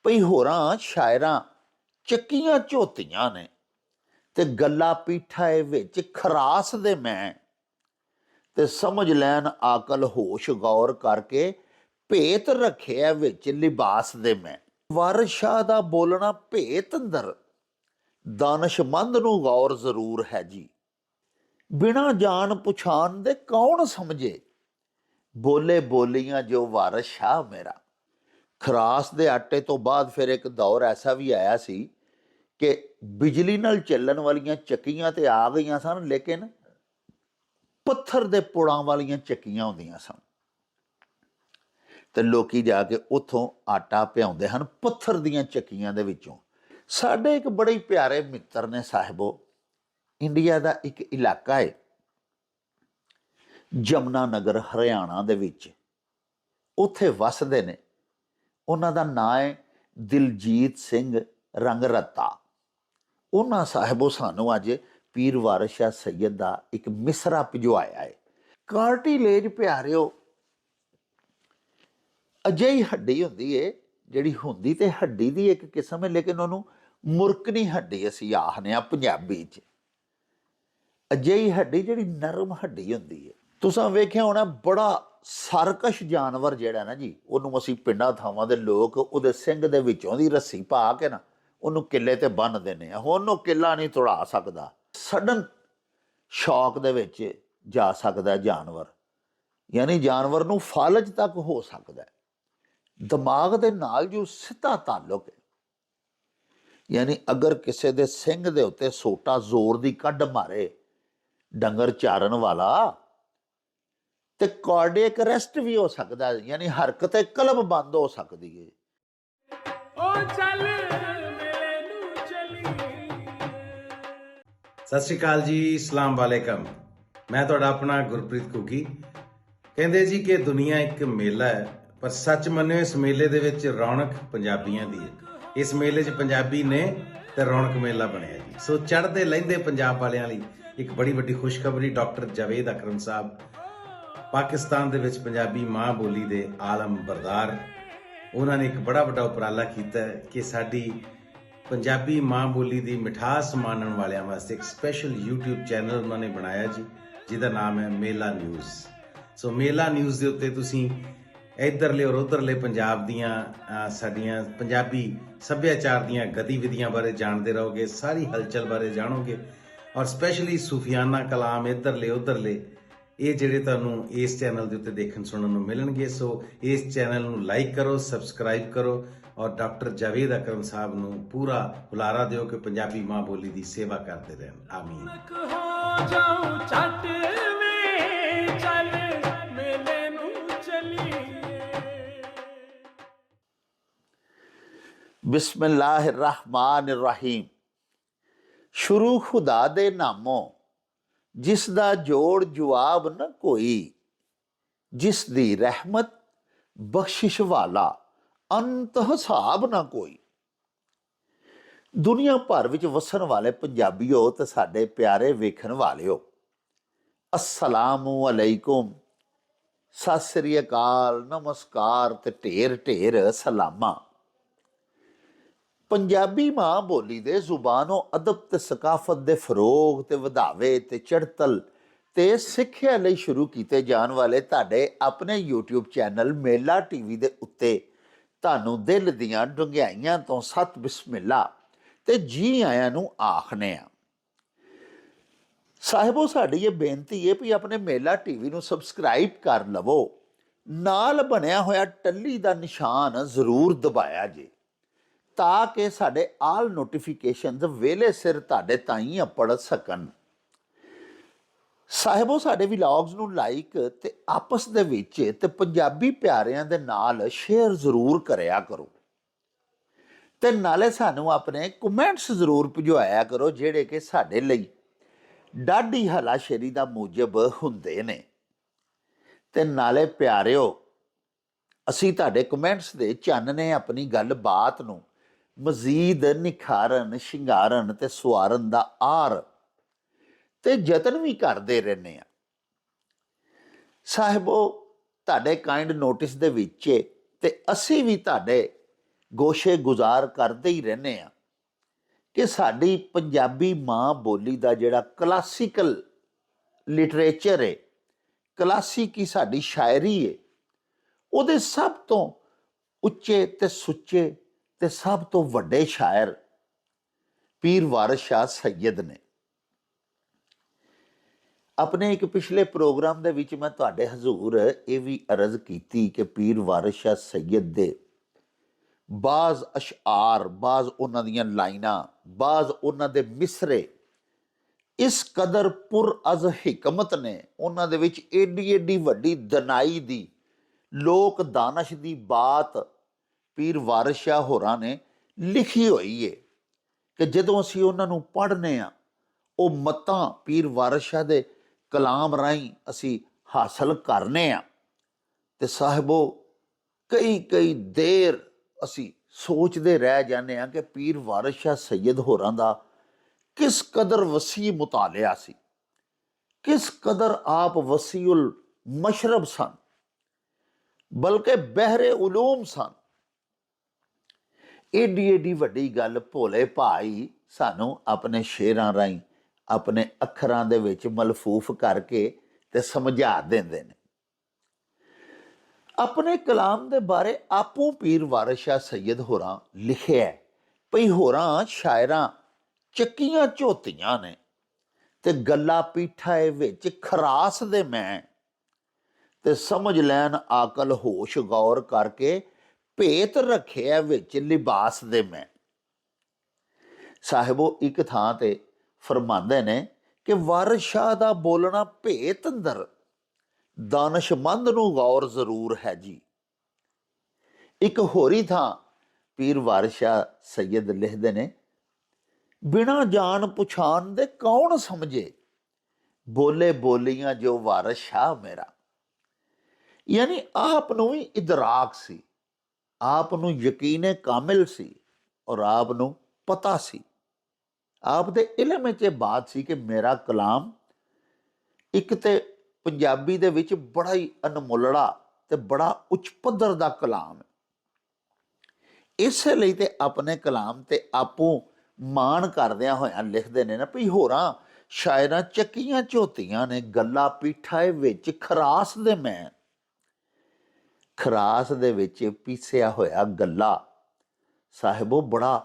ਭਈ ਹੋਰਾਂ ਸ਼ਾਇਰਾਂ ਚੱਕੀਆਂ ਝੋਤੀਆਂ ਨੇ ਤੇ ਗੱਲਾਂ ਪੀਠਾਏ ਵਿੱਚ ਖਰਾਸ ਦੇ ਮੈਂ ਤੇ ਸਮਝ ਲੈਣ ਆਕਲ ਹੋਸ਼ ਗੌਰ ਕਰਕੇ ਭੇਤ ਰੱਖਿਆ ਵਿੱਚ ਲਿਬਾਸ ਦੇ ਮੈਂ। ਵਾਰਿਸ ਸ਼ਾਹ ਦਾ ਬੋਲਣਾ ਭੇਤ ਅੰਦਰ ਦਾਨਸ਼ਮੰਦ ਨੂੰ ਗੌਰ ਜ਼ਰੂਰ ਹੈ ਜੀ। ਬਿਨਾਂ ਜਾਣ ਪਛਾਣ ਦੇ ਕੌਣ ਸਮਝੇ ਬੋਲੇ ਬੋਲੀਆਂ ਜੋ ਵਾਰਿਸ ਸ਼ਾਹ ਮੇਰਾ। ਖਰਾਸ ਦੇ ਆਟੇ ਤੋਂ ਬਾਅਦ ਫਿਰ ਇੱਕ ਦੌਰ ਐਸਾ ਵੀ ਆਇਆ ਸੀ ਕਿ ਬਿਜਲੀ ਨਾਲ ਚੱਲਣ ਵਾਲੀਆਂ ਚੱਕੀਆਂ ਤੇ ਆ ਗਈਆਂ ਸਨ, ਲੇਕਿਨ ਪੱਥਰ ਦੇ ਪੁੜਾਂ ਵਾਲੀਆਂ ਚੱਕੀਆਂ ਹੁੰਦੀਆਂ ਸਨ ਤੇ ਲੋਕੀ ਜਾ ਕੇ ਉੱਥੋਂ ਆਟਾ ਪਿਆਉਂਦੇ ਹਨ ਪੱਥਰ ਦੀਆਂ ਚੱਕੀਆਂ ਦੇ ਵਿੱਚੋਂ। ਸਾਡੇ ਇੱਕ ਬੜੇ ਪਿਆਰੇ ਮਿੱਤਰ ਨੇ ਸਾਹਿਬੋ, ਇੰਡੀਆ ਦਾ ਇੱਕ ਇਲਾਕਾ ਹੈ ਜਮਨਾ ਨਗਰ ਹਰਿਆਣਾ ਦੇ ਵਿੱਚ, ਉੱਥੇ ਵਸਦੇ ਨੇ। ਉਹਨਾਂ ਦਾ ਨਾਂ ਹੈ ਦਿਲਜੀਤ ਸਿੰਘ ਰੰਗਰਤਾ। ਉਹਨਾਂ ਸਾਹਿਬੋ ਸਾਨੂੰ ਅੱਜ ਪੀਰ ਵਾਰਿਸ ਸ਼ਾਹ ਸੈਯਦ ਦਾ ਇੱਕ ਮਿਸਰਾ ਭਿਜਵਾਇਆ ਹੈ। ਕਾਰਟੀਲੇਜ ਪਿਆਰਿਓ ਅਜਿਹੀ ਹੱਡੀ ਹੁੰਦੀ ਏ ਜਿਹੜੀ ਹੁੰਦੀ ਤੇ ਹੱਡੀ ਦੀ ਇੱਕ ਕਿਸਮ ਹੈ, ਲੇਕਿਨ ਉਹਨੂੰ ਮੁਰਕਣੀ ਹੱਡੀ ਅਸੀਂ ਆਖਦੇ ਹਾਂ ਪੰਜਾਬੀ 'ਚ। ਅਜਿਹੀ ਹੱਡੀ ਜਿਹੜੀ ਨਰਮ ਹੱਡੀ ਹੁੰਦੀ ਹੈ। ਤੁਸੀਂ ਵੇਖਿਆ ਹੋਣਾ ਬੜਾ ਸਰਕਸ਼ ਜਾਨਵਰ ਜਿਹੜਾ ਨਾ ਜੀ, ਉਹਨੂੰ ਅਸੀਂ ਪਿੰਡਾਂ ਥਾਵਾਂ ਦੇ ਲੋਕ ਉਹਦੇ ਸਿੰਘ ਦੇ ਵਿੱਚੋਂ ਦੀ ਰੱਸੀ ਪਾ ਕੇ ਨਾ ਉਹਨੂੰ ਕਿੱਲੇ ਤੇ ਬੰਨ੍ਹ ਦਿੰਦੇ ਆ। ਹੁਣ ਉਹ ਕਿੱਲਾ ਨਹੀਂ ਤੁੜਾ ਸਕਦਾ, ਸਡਨ ਸ਼ੌਕ ਦੇ ਵਿੱਚ ਜਾ ਸਕਦਾ ਜਾਨਵਰ, ਯਾਨੀ ਜਾਨਵਰ ਨੂੰ ਫਾਲਜ ਤੱਕ ਹੋ ਸਕਦਾ। ਦਿਮਾਗ ਦੇ ਨਾਲ ਜੋ ਸਿੱਧਾ ਤਾਲੁਕ ਹੈ, ਯਾਨੀ ਅਗਰ ਕਿਸੇ ਦੇ ਸਿੰਘ ਦੇ ਉੱਤੇ ਸੋਟਾ ਜ਼ੋਰ ਦੀ ਕੱਢ ਮਾਰੇ ਡੰਗਰ ਚਾਰਨ ਵਾਲਾ ਤੇ ਕਾਰਡੀਅਕ ਅਰੈਸਟ ਵੀ ਹੋ ਸਕਦਾ, ਯਾਨੀ ਹਰਕਤ ਕਲਬ ਬੰਦ ਹੋ ਸਕਦੀ ਹੈ। ਸਤਿ ਸ਼੍ਰੀ ਅਕਾਲ ਜੀ, ਅਸਲਾਮ ਵਾਲੇਕਮ। ਮੈਂ ਤੁਹਾਡਾ ਆਪਣਾ ਗੁਰਪ੍ਰੀਤ ਘੁੱਗੀ। ਕਹਿੰਦੇ ਜੀ ਕਿ ਦੁਨੀਆ ਇੱਕ ਮੇਲਾ ਹੈ, ਪਰ ਸੱਚ ਮੰਨਿਓ ਇਸ ਮੇਲੇ ਦੇ ਵਿੱਚ ਰੌਣਕ ਪੰਜਾਬੀਆਂ ਦੀ ਹੈ। ਇਸ ਮੇਲੇ 'ਚ ਪੰਜਾਬੀ ਨੇ ਤੇ ਰੌਣਕ ਮੇਲਾ ਬਣਿਆ ਜੀ। ਸੋ ਚੜ੍ਹਦੇ ਲਹਿੰਦੇ ਪੰਜਾਬ ਵਾਲਿਆਂ ਲਈ ਇੱਕ ਬੜੀ ਵੱਡੀ ਖੁਸ਼ਖਬਰੀ। ਡਾਕਟਰ ਜਾਵੇਦ ਅਕਰਮ ਸਾਹਿਬ ਪਾਕਿਸਤਾਨ ਦੇ ਵਿੱਚ ਪੰਜਾਬੀ ਮਾਂ ਬੋਲੀ ਦੇ ਆਲਮ ਬਰਦਾਰ, ਉਹਨਾਂ ਨੇ ਇੱਕ ਬੜਾ ਵੱਡਾ ਉਪਰਾਲਾ ਕੀਤਾ ਕਿ ਸਾਡੀ ਪੰਜਾਬੀ ਮਾਂ ਬੋਲੀ ਦੀ ਮਿਠਾਸ ਮਾਣਨ ਵਾਲਿਆਂ ਵਾਸਤੇ ਇੱਕ ਸਪੈਸ਼ਲ YouTube ਚੈਨਲ ਉਹਨਾਂ ਨੇ ਬਣਾਇਆ ਜੀ, ਜਿਹਦਾ ਨਾਮ ਹੈ ਮੇਲਾ ਨਿਊਜ਼। ਸੋ ਮੇਲਾ ਨਿਊਜ਼ ਦੇ ਉੱਤੇ ਤੁਸੀਂ ਇੱਧਰਲੇ ਔਰ ਉੱਧਰਲੇ ਪੰਜਾਬ ਦੀਆਂ ਸਾਡੀਆਂ ਪੰਜਾਬੀ ਸੱਭਿਆਚਾਰ ਦੀਆਂ ਗਤੀਵਿਧੀਆਂ ਬਾਰੇ ਜਾਣਦੇ ਰਹੋਗੇ, ਸਾਰੀ ਹਲਚਲ ਬਾਰੇ ਜਾਣੋਗੇ, ਔਰ ਸਪੈਸ਼ਲੀ ਸੂਫੀਆਨਾ ਕਲਾਮ ਇੱਧਰਲੇ ਉੱਧਰਲੇ ਇਹ ਜਿਹੜੇ ਤੁਹਾਨੂੰ ਇਸ ਚੈਨਲ ਦੇ ਉੱਤੇ ਦੇਖਣ ਸੁਣਨ ਨੂੰ ਮਿਲਣਗੇ। ਸੋ ਇਸ ਚੈਨਲ ਨੂੰ ਲਾਈਕ ਕਰੋ, ਸਬਸਕ੍ਰਾਈਬ ਕਰੋ, ਔਰ ਡਾਕਟਰ ਜਾਵੇਦ ਅਕਰਮ ਸਾਹਿਬ ਨੂੰ ਪੂਰਾ ਹੁਲਾਰਾ ਦਿਓ ਕਿ ਪੰਜਾਬੀ ਮਾਂ ਬੋਲੀ ਦੀ ਸੇਵਾ ਕਰਦੇ ਰਹਿਣ। ਆਮੀਨ। ਬਿਸਮਿल्लाह रहमान रहीम। ਸ਼ੁਰੂ ਖੁਦਾ ਦੇ ਨਾਮੋਂ ਜਿਸ ਦਾ ਜੋੜ ਜਵਾਬ ਨਾ ਕੋਈ, ਜਿਸ ਦੀ ਰਹਿਮਤ ਬਖਸ਼ਿਸ਼ ਵਾਲਾ ਅੰਤ ਹਿਸਾਬ ਨਾ ਕੋਈ। ਦੁਨੀਆ ਭਰ ਵਿੱਚ ਵਸਣ ਵਾਲੇ ਪੰਜਾਬੀਓ ਤੇ ਸਾਡੇ ਪਿਆਰੇ ਵੇਖਣ ਵਾਲਿਓ, ਅਸਲਾਮੁ ਅਲੈਕੁਮ, ਸਤਿ ਸ੍ਰੀ ਅਕਾਲ, ਨਮਸਕਾਰ ਤੇ ਢੇਰ ਢੇਰ ਸਲਾਮਾਂ। ਪੰਜਾਬੀ ਮਾਂ ਬੋਲੀ ਦੇ ਜ਼ੁਬਾਨੋਂ ਅਦਬ ਤੇ ਸਕਾਫਤ ਦੇ ਫਰੋਗ ਤੇ ਵਧਾਵੇ ਤੇ ਚੜ੍ਹਤਲ ਤੇ ਸਿੱਖਿਆ ਲਈ ਸ਼ੁਰੂ ਕੀਤੇ ਜਾਣ ਵਾਲੇ ਤੁਹਾਡੇ ਆਪਣੇ YouTube ਚੈਨਲ ਮੇਲਾ TV ਦੇ ਉੱਤੇ ਤੁਹਾਨੂੰ ਦਿਲ ਦੀਆਂ ਡੂੰਘਾਈਆਂ ਤੋਂ ਸਤ ਬਿਸਮਿਲ੍ਲਾ ਤੇ ਜੀ ਆਇਆਂ ਨੂੰ ਆਖਨੇ ਆ। ਸਾਹਿਬੋ, ਸਾਡੀ ਇਹ ਬੇਨਤੀ ਹੈ ਵੀ ਆਪਣੇ ਮੇਲਾ TV ਨੂੰ ਸਬਸਕ੍ਰਾਈਬ ਕਰ ਲਵੋ, ਨਾਲ ਬਣਿਆ ਹੋਇਆ ਟੱਲੀ ਦਾ ਨਿਸ਼ਾਨ ਜ਼ਰੂਰ ਦਬਾਇਆ ਜੇ, ਤਾਂ ਕਿ ਸਾਡੇ ਆਲ ਨੋਟੀਫਿਕੇਸ਼ਨਸ ਵੇਲੇ ਸਿਰ ਤੁਹਾਡੇ ਤਾਈਂ ਪੜ ਸਕਣ। ਸਾਹਿਬੋ, ਸਾਡੇ ਵਲੌਗਸ ਨੂੰ ਲਾਈਕ ਤੇ ਆਪਸ ਦੇ ਵਿੱਚ ਤੇ ਪੰਜਾਬੀ ਪਿਆਰਿਆਂ ਦੇ ਨਾਲ ਸ਼ੇਅਰ ਜ਼ਰੂਰ ਕਰਿਆ ਕਰੋ, ਤੇ ਨਾਲੇ ਸਾਨੂੰ ਆਪਣੇ ਕਮੈਂਟਸ ਜ਼ਰੂਰ ਭਿਜਵਾਇਆ ਕਰੋ, ਜਿਹੜੇ ਕਿ ਸਾਡੇ ਲਈ ਡਾਢੀ ਹਲਾਸ਼ੇਰੀ ਦਾ ਮੂਜਬ ਹੁੰਦੇ ਨੇ। ਤੇ ਨਾਲੇ ਪਿਆਰਿਓ, ਅਸੀਂ ਤੁਹਾਡੇ ਕਮੈਂਟਸ ਦੇ ਚਾਨਣੇ ਆਪਣੀ ਗੱਲਬਾਤ ਨੂੰ ਮਜ਼ੀਦ ਨਿਖਾਰਨ, ਸ਼ਿੰਗਾਰਨ ਤੇ ਸਵਾਰਨ ਦਾ ਆਰ ਤੇ ਯਤਨ ਵੀ ਕਰਦੇ ਰਹਿੰਦੇ ਆ। ਸਾਹਿਬੋ, ਤੁਹਾਡੇ ਕਾਇੰਡ ਨੋਟਿਸ ਦੇ ਵਿੱਚ ਤੇ ਅਸੀਂ ਵੀ ਤੁਹਾਡੇ ਗੋਸ਼ੇ ਗੁਜ਼ਾਰ ਕਰਦੇ ਹੀ ਰਹਿੰਦੇ ਆ ਕਿ ਸਾਡੀ ਪੰਜਾਬੀ ਮਾਂ ਬੋਲੀ ਦਾ ਜਿਹੜਾ ਕਲਾਸੀਕਲ ਲਿਟਰੇਚਰ ਹੈ, ਕਲਾਸਿਕੀ ਸਾਡੀ ਸ਼ਾਇਰੀ ਹੈ, ਉਹਦੇ ਸਭ ਤੋਂ ਉੱਚੇ ਤੇ ਸੁੱਚੇ ਤੇ ਸਭ ਤੋਂ ਵੱਡੇ ਸ਼ਾਇਰ ਪੀਰ ਵਾਰਿਸ ਸ਼ਾਹ ਸੈਯਦ ਨੇ। ਆਪਣੇ ਇੱਕ ਪਿਛਲੇ ਪ੍ਰੋਗਰਾਮ ਦੇ ਵਿੱਚ ਮੈਂ ਤੁਹਾਡੇ ਹਜ਼ੂਰ ਇਹ ਵੀ ਅਰਜ਼ ਕੀਤੀ ਕਿ ਪੀਰ ਵਾਰਿਸ ਸ਼ਾਹ ਸੈਯਦ ਦੇ ਬਾਜ਼ ਅਸ਼ਆਰ, ਬਾਜ਼ ਉਹਨਾਂ ਦੀਆਂ ਲਾਈਨਾਂ, ਬਾਜ਼ ਉਹਨਾਂ ਦੇ ਮਿਸਰੇ ਇਸ ਕਦਰ ਪੁਰ ਅਜ਼ ਹਿਕਮਤ ਨੇ, ਉਹਨਾਂ ਦੇ ਵਿੱਚ ਏਡੀ ਏਡੀ ਵੱਡੀ ਦਨਾਈ ਦੀ, ਲੋਕ ਦਾਨਸ਼ ਦੀ ਬਾਤ ਪੀਰ ਵਾਰਿਸ ਸ਼ਾਹ ਹੋਰਾਂ ਨੇ ਲਿਖੀ ਹੋਈ ਹੈ ਕਿ ਜਦੋਂ ਅਸੀਂ ਉਹਨਾਂ ਨੂੰ ਪੜ੍ਹਨੇ ਆ, ਉਹ ਮੱਤਾਂ ਪੀਰ ਵਾਰਿਸ ਸ਼ਾਹ ਦੇ ਕਲਾਮ ਰਾਹੀਂ ਅਸੀਂ ਹਾਸਲ ਕਰਨੇ ਆ ਤੇ ਸਾਹਿਬੋ ਕਈ ਦੇਰ ਅਸੀਂ ਸੋਚਦੇ ਰਹਿ ਜਾਂਦੇ ਆ ਕਿ ਪੀਰ ਵਾਰਿਸ ਸ਼ਾਹ ਸੈਯਦ ਹੋਰਾਂ ਦਾ ਕਿਸ ਕਦਰ ਵਸੀ ਮੁਤਾਲਿਆ ਸੀ, ਕਿਸ ਕਦਰ ਆਪ ਵਸੀਉਲ ਮਸ਼ਰਬ ਸਨ, ਬਲਕਿ ਬਹਿਰੇ ਉਲੂਮ ਸਨ। ਏਡੀ ਏਡੀ ਵੱਡੀ ਗੱਲ ਭੋਲੇ ਭਾਈ ਸਾਨੂੰ ਆਪਣੇ ਸ਼ੇਰਾਂ ਰਾਹੀਂ, ਆਪਣੇ ਅੱਖਰਾਂ ਦੇ ਵਿੱਚ ਮਲਫੂਫ ਕਰਕੇ ਤੇ ਸਮਝਾ ਦਿੰਦੇ ਨੇ। ਆਪਣੇ ਕਲਾਮ ਦੇ ਬਾਰੇ ਆਪੂ ਪੀਰ ਵਾਰਿਸ ਸ਼ਾਹ ਸੈਯਦ ਹੋਰਾਂ ਲਿਖਿਆ ਭਈ ਹੋਰਾਂ ਸ਼ਾਇਰਾਂ ਚੱਕੀਆਂ ਝੋਤੀਆਂ ਨੇ ਤੇ ਗੱਲਾਂ ਪੀਠਾਏ ਵਿੱਚ ਖਰਾਸ ਦੇ ਮੈਂ, ਤੇ ਸਮਝ ਲੈਣ ਆਕਲ ਹੋਸ਼ ਗੌਰ ਕਰਕੇ ਭੇਤ ਰੱਖਿਆ ਵਿੱਚ ਲਿਬਾਸ ਦੇ ਮੈਂ। ਸਾਹਿਬੋ ਇੱਕ ਥਾਂ ਤੇ ਫਰਮਾਉਂਦੇ ਨੇ ਕਿ ਵਾਰਿਸ ਸ਼ਾਹ ਦਾ ਬੋਲਣਾ ਭੇਤ ਅੰਦਰ, ਦਾਨਸ਼ਮੰਦ ਨੂੰ ਗੌਰ ਜ਼ਰੂਰ ਹੈ ਜੀ। ਇੱਕ ਹੋਰੀ ਥਾਂ ਪੀਰ ਵਾਰਿਸ ਸ਼ਾਹ ਸੈਯਦ ਲਿਖਦੇ ਨੇ, ਬਿਨਾਂ ਜਾਣ ਪਛਾਣ ਦੇ ਕੌਣ ਸਮਝੇ, ਬੋਲੇ ਬੋਲੀਆਂ ਜੋ ਵਾਰਿਸ ਸ਼ਾਹ ਮੇਰਾ। ਯਾਨੀ ਆਪ ਨੂੰ ਵੀ ਇਦਰਾਕ ਸੀ, ਆਪ ਨੂੰ ਯਕੀਨ ਕਾਮਿਲ ਸੀ ਔਰ ਆਪ ਨੂੰ ਪਤਾ ਸੀ, ਆਪ ਦੇ ਇਲਮ ਵਿੱਚ ਇਹ ਬਾਤ ਸੀ ਕਿ ਮੇਰਾ ਕਲਾਮ ਇੱਕ ਤੇ ਪੰਜਾਬੀ ਦੇ ਵਿੱਚ ਬੜਾ ਹੀ ਅਨਮੁੱਲੜਾ ਤੇ ਬੜਾ ਉੱਚ ਪੱਧਰ ਦਾ ਕਲਾਮ ਹੈ। ਇਸੇ ਲਈ ਤੇ ਆਪਣੇ ਕਲਾਮ ਤੇ ਆਪੂ ਮਾਣ ਕਰਦਿਆਂ ਹੋਇਆਂ ਲਿਖਦੇ ਨੇ ਨਾ ਵੀ ਹੋਰਾਂ ਸ਼ਾਇਰਾਂ ਚੱਕੀਆਂ ਝੋਤੀਆਂ ਨੇ, ਗੱਲਾਂ ਪੀਠਾਏ ਵਿੱਚ ਖਰਾਸ ਦੇ ਮੈਂ। ਖਰਾਸ ਦੇ ਵਿੱਚ ਪੀਸਿਆ ਹੋਇਆ ਗੱਲਾ ਸਾਹਿਬੋ ਬੜਾ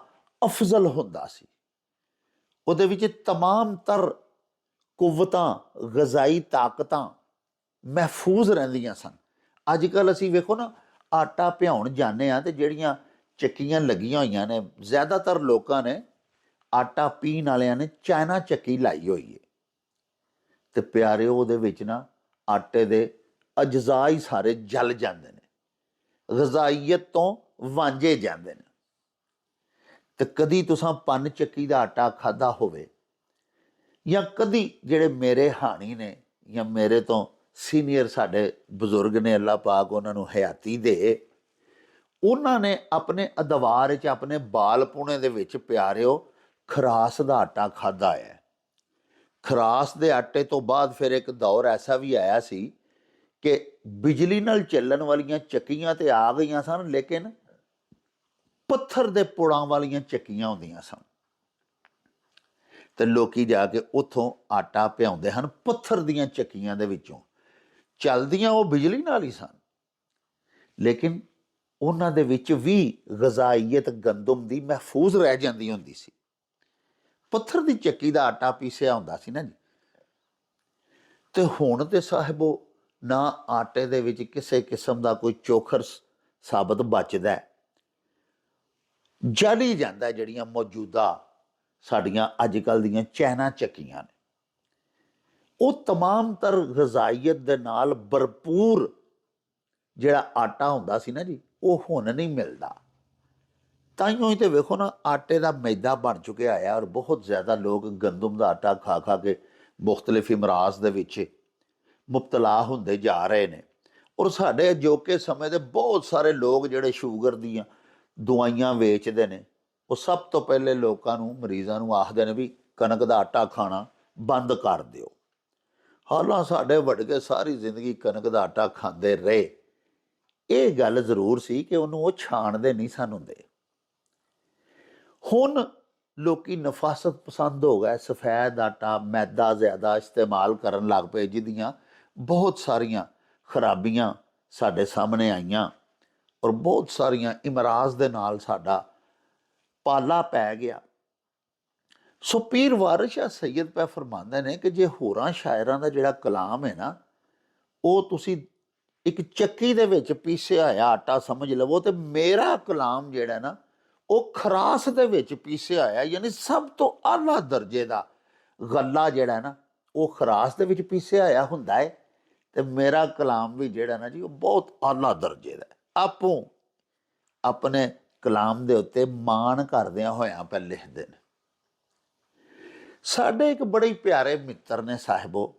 ਅਫਜ਼ਲ ਹੁੰਦਾ ਸੀ, ਉਹਦੇ ਵਿੱਚ ਤਮਾਮ ਤਰ ਕੁਵਤਾਂ, ਗਜ਼ਾਈ ਤਾਕਤਾਂ ਮਹਿਫੂਜ਼ ਰਹਿੰਦੀਆਂ ਸਨ। ਅੱਜ ਕੱਲ੍ਹ ਅਸੀਂ ਵੇਖੋ ਨਾ, ਆਟਾ ਭਿਆਉਣ ਜਾਂਦੇ ਹਾਂ ਤੇ ਜਿਹੜੀਆਂ ਚੱਕੀਆਂ ਲੱਗੀਆਂ ਹੋਈਆਂ ਨੇ, ਜ਼ਿਆਦਾਤਰ ਲੋਕਾਂ ਨੇ, ਆਟਾ ਪੀਣ ਵਾਲਿਆਂ ਨੇ ਚਾਈਨਾ ਚੱਕੀ ਲਾਈ ਹੋਈ ਹੈ ਤੇ ਪਿਆਰਿਓ ਉਹਦੇ ਵਿੱਚ ਨਾ ਆਟੇ ਦੇ ਅਜਜ਼ਾ ਹੀ ਸਾਰੇ ਜਲ ਜਾਂਦੇ ਨੇ, ਗਜ਼ਾਈਅਤ ਤੋਂ ਵਾਂਝੇ ਜਾਂਦੇ ਨੇ। ਤੇ ਕਦੀ ਤੁਸੀਂ ਪੰਨ ਚੱਕੀ ਦਾ ਆਟਾ ਖਾਧਾ ਹੋਵੇ, ਜਾਂ ਕਦੀ ਜਿਹੜੇ ਮੇਰੇ ਹਾਣੀ ਨੇ ਜਾਂ ਮੇਰੇ ਤੋਂ ਸੀਨੀਅਰ ਸਾਡੇ ਬਜ਼ੁਰਗ ਨੇ, ਅੱਲਾ ਪਾਕ ਉਹਨਾਂ ਨੂੰ ਹਯਾਤੀ ਦੇ, ਉਹਨਾਂ ਨੇ ਆਪਣੇ ਅਦਵਾਰ 'ਚ, ਆਪਣੇ ਬਾਲਪੁਣੇ ਦੇ ਵਿੱਚ ਪਿਆਰਿਓ ਖਰਾਸ ਦਾ ਆਟਾ ਖਾਧਾ ਹੈ। ਖਰਾਸ ਦੇ ਆਟੇ ਤੋਂ ਬਾਅਦ ਫਿਰ ਇੱਕ ਦੌਰ ਐਸਾ ਵੀ ਆਇਆ ਸੀ ਕਿ ਬਿਜਲੀ ਨਾਲ ਚੱਲਣ ਵਾਲੀਆਂ ਚੱਕੀਆਂ ਤੇ ਆ ਗਈਆਂ ਸਨ, ਲੇਕਿਨ ਪੱਥਰ ਦੇ ਪੁੜਾਂ ਵਾਲੀਆਂ ਚੱਕੀਆਂ ਹੁੰਦੀਆਂ ਸਨ ਤੇ ਲੋਕੀ ਜਾ ਕੇ ਉੱਥੋਂ ਆਟਾ ਪਿਆਉਂਦੇ ਹਨ ਪੱਥਰ ਦੀਆਂ ਚੱਕੀਆਂ ਦੇ ਵਿੱਚੋਂ। ਚੱਲਦੀਆਂ ਉਹ ਬਿਜਲੀ ਨਾਲ ਹੀ ਸਨ, ਲੇਕਿਨ ਉਹਨਾਂ ਦੇ ਵਿੱਚ ਵੀ ਗਜ਼ਾਈਅਤ ਗੰਦਮ ਦੀ ਮਹਿਫੂਜ਼ ਰਹਿ ਜਾਂਦੀ ਹੁੰਦੀ ਸੀ। ਪੱਥਰ ਦੀ ਚੱਕੀ ਦਾ ਆਟਾ ਪੀਸਿਆ ਹੁੰਦਾ ਸੀ ਨਾ ਜੀ। ਤੇ ਹੁਣ ਤੇ ਸਾਹਿਬੋ ਨਾ ਆਟੇ ਦੇ ਵਿੱਚ ਕਿਸੇ ਕਿਸਮ ਦਾ ਕੋਈ ਚੋਖਰ ਸਾਬਤ ਬਚਦਾ, ਜਲ ਹੀ ਜਾਂਦਾ। ਜਿਹੜੀਆਂ ਮੌਜੂਦਾ ਸਾਡੀਆਂ ਅੱਜ ਕੱਲ੍ਹ ਦੀਆਂ ਚਾਈਨਾ ਚੱਕੀਆਂ ਨੇ, ਉਹ ਤਮਾਮ ਤਰ ਗਜ਼ਾਈਅਤ ਦੇ ਨਾਲ ਭਰਪੂਰ ਜਿਹੜਾ ਆਟਾ ਹੁੰਦਾ ਸੀ ਨਾ ਜੀ, ਉਹ ਹੁਣ ਨਹੀਂ ਮਿਲਦਾ। ਤਾਈਓ ਹੀ ਤੇ ਵੇਖੋ ਨਾ, ਆਟੇ ਦਾ ਮੈਦਾ ਬਣ ਚੁੱਕਿਆ ਹੈ ਔਰ ਬਹੁਤ ਜ਼ਿਆਦਾ ਲੋਕ ਗੰਦਮ ਦਾ ਆਟਾ ਖਾ ਖਾ ਕੇ ਮੁਖਤਲਿਫ ਇਮਰਾਜ਼ ਦੇ ਵਿੱਚ ਮੁਬਤਲਾ ਹੁੰਦੇ ਜਾ ਰਹੇ ਨੇ। ਔਰ ਸਾਡੇ ਅਜੋਕੇ ਸਮੇਂ ਦੇ ਬਹੁਤ ਸਾਰੇ ਲੋਕ ਜਿਹੜੇ ਸ਼ੂਗਰ ਦੀਆਂ ਦਵਾਈਆਂ ਵੇਚਦੇ ਨੇ, ਉਹ ਸਭ ਤੋਂ ਪਹਿਲੇ ਲੋਕਾਂ ਨੂੰ, ਮਰੀਜ਼ਾਂ ਨੂੰ ਆਖਦੇ ਨੇ ਵੀ ਕਣਕ ਦਾ ਆਟਾ ਖਾਣਾ ਬੰਦ ਕਰ ਦਿਓ। ਹਾਲਾਂ ਸਾਡੇ ਵਡਕੇ ਸਾਰੀ ਜ਼ਿੰਦਗੀ ਕਣਕ ਦਾ ਆਟਾ ਖਾਂਦੇ ਰਹੇ। ਇਹ ਗੱਲ ਜ਼ਰੂਰ ਸੀ ਕਿ ਉਹਨੂੰ ਉਹ ਛਾਣਦੇ ਨਹੀਂ ਸਨ ਹੁੰਦੇ, ਹੁਣ ਲੋਕੀ ਨਫਾਸਤ ਪਸੰਦ ਹੋ ਗਏ, ਸਫੈਦ ਆਟਾ ਮੈਦਾ ਜ਼ਿਆਦਾ ਇਸਤੇਮਾਲ ਕਰਨ ਲੱਗ ਪਏ, ਜਿਹਦੀਆਂ ਬਹੁਤ ਸਾਰੀਆਂ ਖਰਾਬੀਆਂ ਸਾਡੇ ਸਾਹਮਣੇ ਆਈਆਂ ਔਰ ਬਹੁਤ ਸਾਰੀਆਂ ਇਮਰਾਜ਼ ਦੇ ਨਾਲ ਸਾਡਾ ਪਾਲਾ ਪੈ ਗਿਆ। ਸੋ ਪੀਰ ਵਾਰਿਸ ਸ਼ਾਹ ਸੈਯਦ ਪੈ ਫਰਮਾਉਂਦੇ ਨੇ ਕਿ ਜੇ ਹੋਰਾਂ ਸ਼ਾਇਰਾਂ ਦਾ ਜਿਹੜਾ ਕਲਾਮ ਹੈ ਨਾ, ਉਹ ਤੁਸੀਂ ਇੱਕ ਚੱਕੀ ਦੇ ਵਿੱਚ ਪੀਸਿਆ ਹੋਇਆ ਆਟਾ ਸਮਝ ਲਵੋ, ਤੇ ਮੇਰਾ ਕਲਾਮ ਜਿਹੜਾ ਨਾ ਉਹ ਖਰਾਸ ਦੇ ਵਿੱਚ ਪੀਸਿਆ ਹੋਇਆ, ਯਾਨੀ ਸਭ ਤੋਂ ਆਲਾ ਦਰਜੇ ਦਾ ਗੱਲਾ ਜਿਹੜਾ ਨਾ ਉਹ ਖਰਾਸ ਦੇ ਵਿੱਚ ਪੀਸਿਆ ਹੋਇਆ ਹੁੰਦਾ ਹੈ। ਤੇ ਮੇਰਾ ਕਲਾਮ ਵੀ ਜਿਹੜਾ ਨਾ ਜੀ ਉਹ ਬਹੁਤ ਆਲਾ ਦਰਜੇ ਦਾ। ਆਪੋ ਆਪਣੇ ਕਲਾਮ ਦੇ ਉੱਤੇ ਮਾਣ ਕਰਦਿਆਂ ਹੋਇਆਂ ਪੈ ਲਿਖਦੇ ਨੇ। ਸਾਡੇ ਇੱਕ ਬੜੇ ਪਿਆਰੇ ਮਿੱਤਰ ਨੇ ਸਾਹਿਬੋ,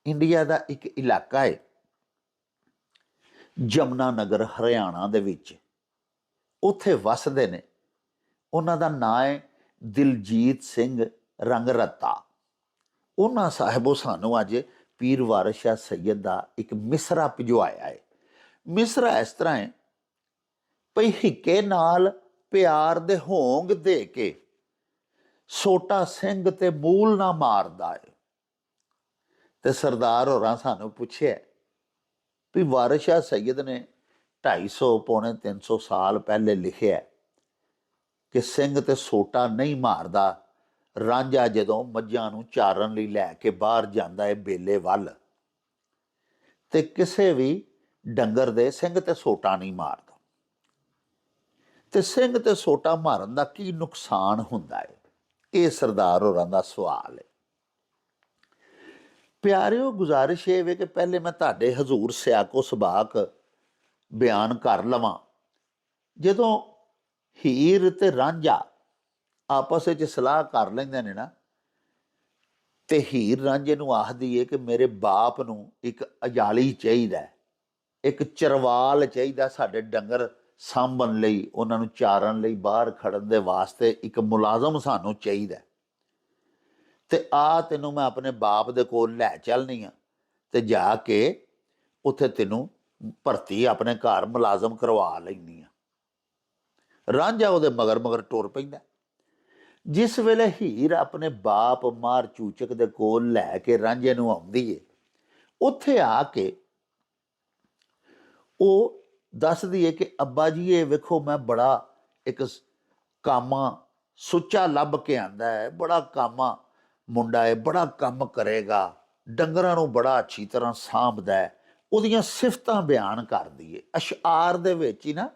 ਇੰਡੀਆ ਦਾ ਇੱਕ ਇਲਾਕਾ ਹੈ ਜਮਨਾ ਨਗਰ ਹਰਿਆਣਾ ਦੇ ਵਿੱਚ, ਉੱਥੇ ਵਸਦੇ ਨੇ। ਉਹਨਾਂ ਦਾ ਨਾਂ ਹੈ ਦਿਲਜੀਤ ਸਿੰਘ ਰੰਗਰਤਾ। ਉਹਨਾਂ ਸਾਹਿਬੋ ਸਾਨੂੰ ਅੱਜ ਪੀਰ ਵਾਰਿਸ ਸ਼ਾਹ ਸੈਯਦ ਦਾ ਇੱਕ ਮਿਸਰਾ ਭਿਜਵਾਇਆ ਹੈ। ਮਿਸਰਾ ਇਸ ਤਰ੍ਹਾਂ ਹੈ ਭਈ, ਹਿੱਕੇ ਨਾਲ ਪਿਆਰ ਦੇ ਹੋਂਗ ਦੇ ਕੇ ਸੋਟਾ ਸਿੰਘ ਤੇ ਮੂਲ ਨਾ ਮਾਰਦਾ ਹੈ। ਤੇ ਸਰਦਾਰ ਹੋਰਾਂ ਸਾਨੂੰ ਪੁੱਛਿਆ ਵੀ ਵਾਰਿਸ ਸ਼ਾਹ ਸੈਯਦ ਨੇ 250 ਪੌਣੇ 300 ਸਾਲ ਪਹਿਲੇ ਲਿਖਿਆ ਕਿ ਸਿੰਘ ਤੇ ਸੋਟਾ ਨਹੀਂ ਮਾਰਦਾ। ਰਾਂਝਾ ਜਦੋਂ ਮੱਝਾਂ ਨੂੰ ਚਾਰਨ ਲਈ ਲੈ ਕੇ ਬਾਹਰ ਜਾਂਦਾ ਹੈ ਬੇਲੇ ਵੱਲ, ਤੇ ਕਿਸੇ ਵੀ ਡੰਗਰ ਦੇ ਸਿੰਘ ਤੇ ਸੋਟਾ ਨਹੀਂ ਮਾਰਦਾ। ਤੇ ਸਿੰਘ ਤੇ ਸੋਟਾ ਮਾਰਨ ਦਾ ਕੀ ਨੁਕਸਾਨ ਹੁੰਦਾ ਹੈ, ਇਹ ਸਰਦਾਰ ਹੋਰਾਂ ਦਾ ਸਵਾਲ ਹੈ। ਪਿਆਰਿਓ, ਗੁਜ਼ਾਰਿਸ਼ ਇਹ ਵੇ ਕਿ ਪਹਿਲੇ ਮੈਂ ਤੁਹਾਡੇ ਹਜ਼ੂਰ ਸਿਆਕੋ ਸਬਾਕ ਬਿਆਨ ਕਰ ਲਵਾਂ। ਜਦੋਂ ਹੀਰ ਤੇ ਰਾਂਝਾ ਆਪਸ ਵਿੱਚ ਸਲਾਹ ਕਰ ਲੈਂਦੇ ਨੇ ਨਾ, ਤੇ ਹੀਰ ਰਾਂਝੇ ਨੂੰ ਆਖਦੀ ਹੈ ਕਿ ਮੇਰੇ ਬਾਪ ਨੂੰ ਇੱਕ ਅਜਾਲੀ ਚਾਹੀਦਾ, ਇੱਕ ਚਰਵਾਲ ਚਾਹੀਦਾ ਸਾਡੇ ਡੰਗਰ ਸਾਂਭਣ ਲਈ, ਉਹਨਾਂ ਨੂੰ ਚਾਰਨ ਲਈ ਬਾਹਰ ਖੜਨ ਦੇ ਵਾਸਤੇ ਇੱਕ ਮੁਲਾਜ਼ਮ ਸਾਨੂੰ ਚਾਹੀਦਾ, ਤੇ ਆ ਤੈਨੂੰ ਮੈਂ ਆਪਣੇ ਬਾਪ ਦੇ ਕੋਲ ਲੈ ਚੱਲਣੀ ਆ, ਤੇ ਜਾ ਕੇ ਉੱਥੇ ਤੈਨੂੰ ਭਰਤੀ ਆਪਣੇ ਘਰ ਮੁਲਾਜ਼ਮ ਕਰਵਾ ਲੈਂਦੀ ਆ। ਰਾਂਝਾ ਉਹਦੇ ਮਗਰ ਮਗਰ ਟੁਰ ਪੈਂਦਾ। ਜਿਸ ਵੇਲੇ ਹੀਰ ਆਪਣੇ ਬਾਪ ਮਾਰ ਚੂਚਕ ਦੇ ਕੋਲ ਲੈ ਕੇ ਰਾਂਝੇ ਨੂੰ ਆਉਂਦੀ ਏ, ਉੱਥੇ ਆ ਕੇ ਉਹ ਦੱਸਦੀ ਏ ਕਿ ਅੱਬਾ ਜੀ ਇਹ ਵੇਖੋ, ਮੈਂ ਬੜਾ ਇੱਕ ਕਾਮਾ ਸੁੱਚਾ ਲੱਭ ਕੇ ਆਂਦਾ ਹੈ, ਬੜਾ ਕਾਮਾ ਮੁੰਡਾ ਹੈ, ਬੜਾ ਕੰਮ ਕਰੇਗਾ, ਡੰਗਰਾਂ ਨੂੰ ਬੜਾ ਅੱਛੀ ਤਰ੍ਹਾਂ ਸਾਂਭਦਾ ਹੈ। ਉਹਦੀਆਂ ਸਿਫਤਾਂ ਬਿਆਨ ਕਰਦੀ ਏ। ਅਸ਼ਆਰ ਦੇ ਵਿੱਚ ਹੀ ਨਾ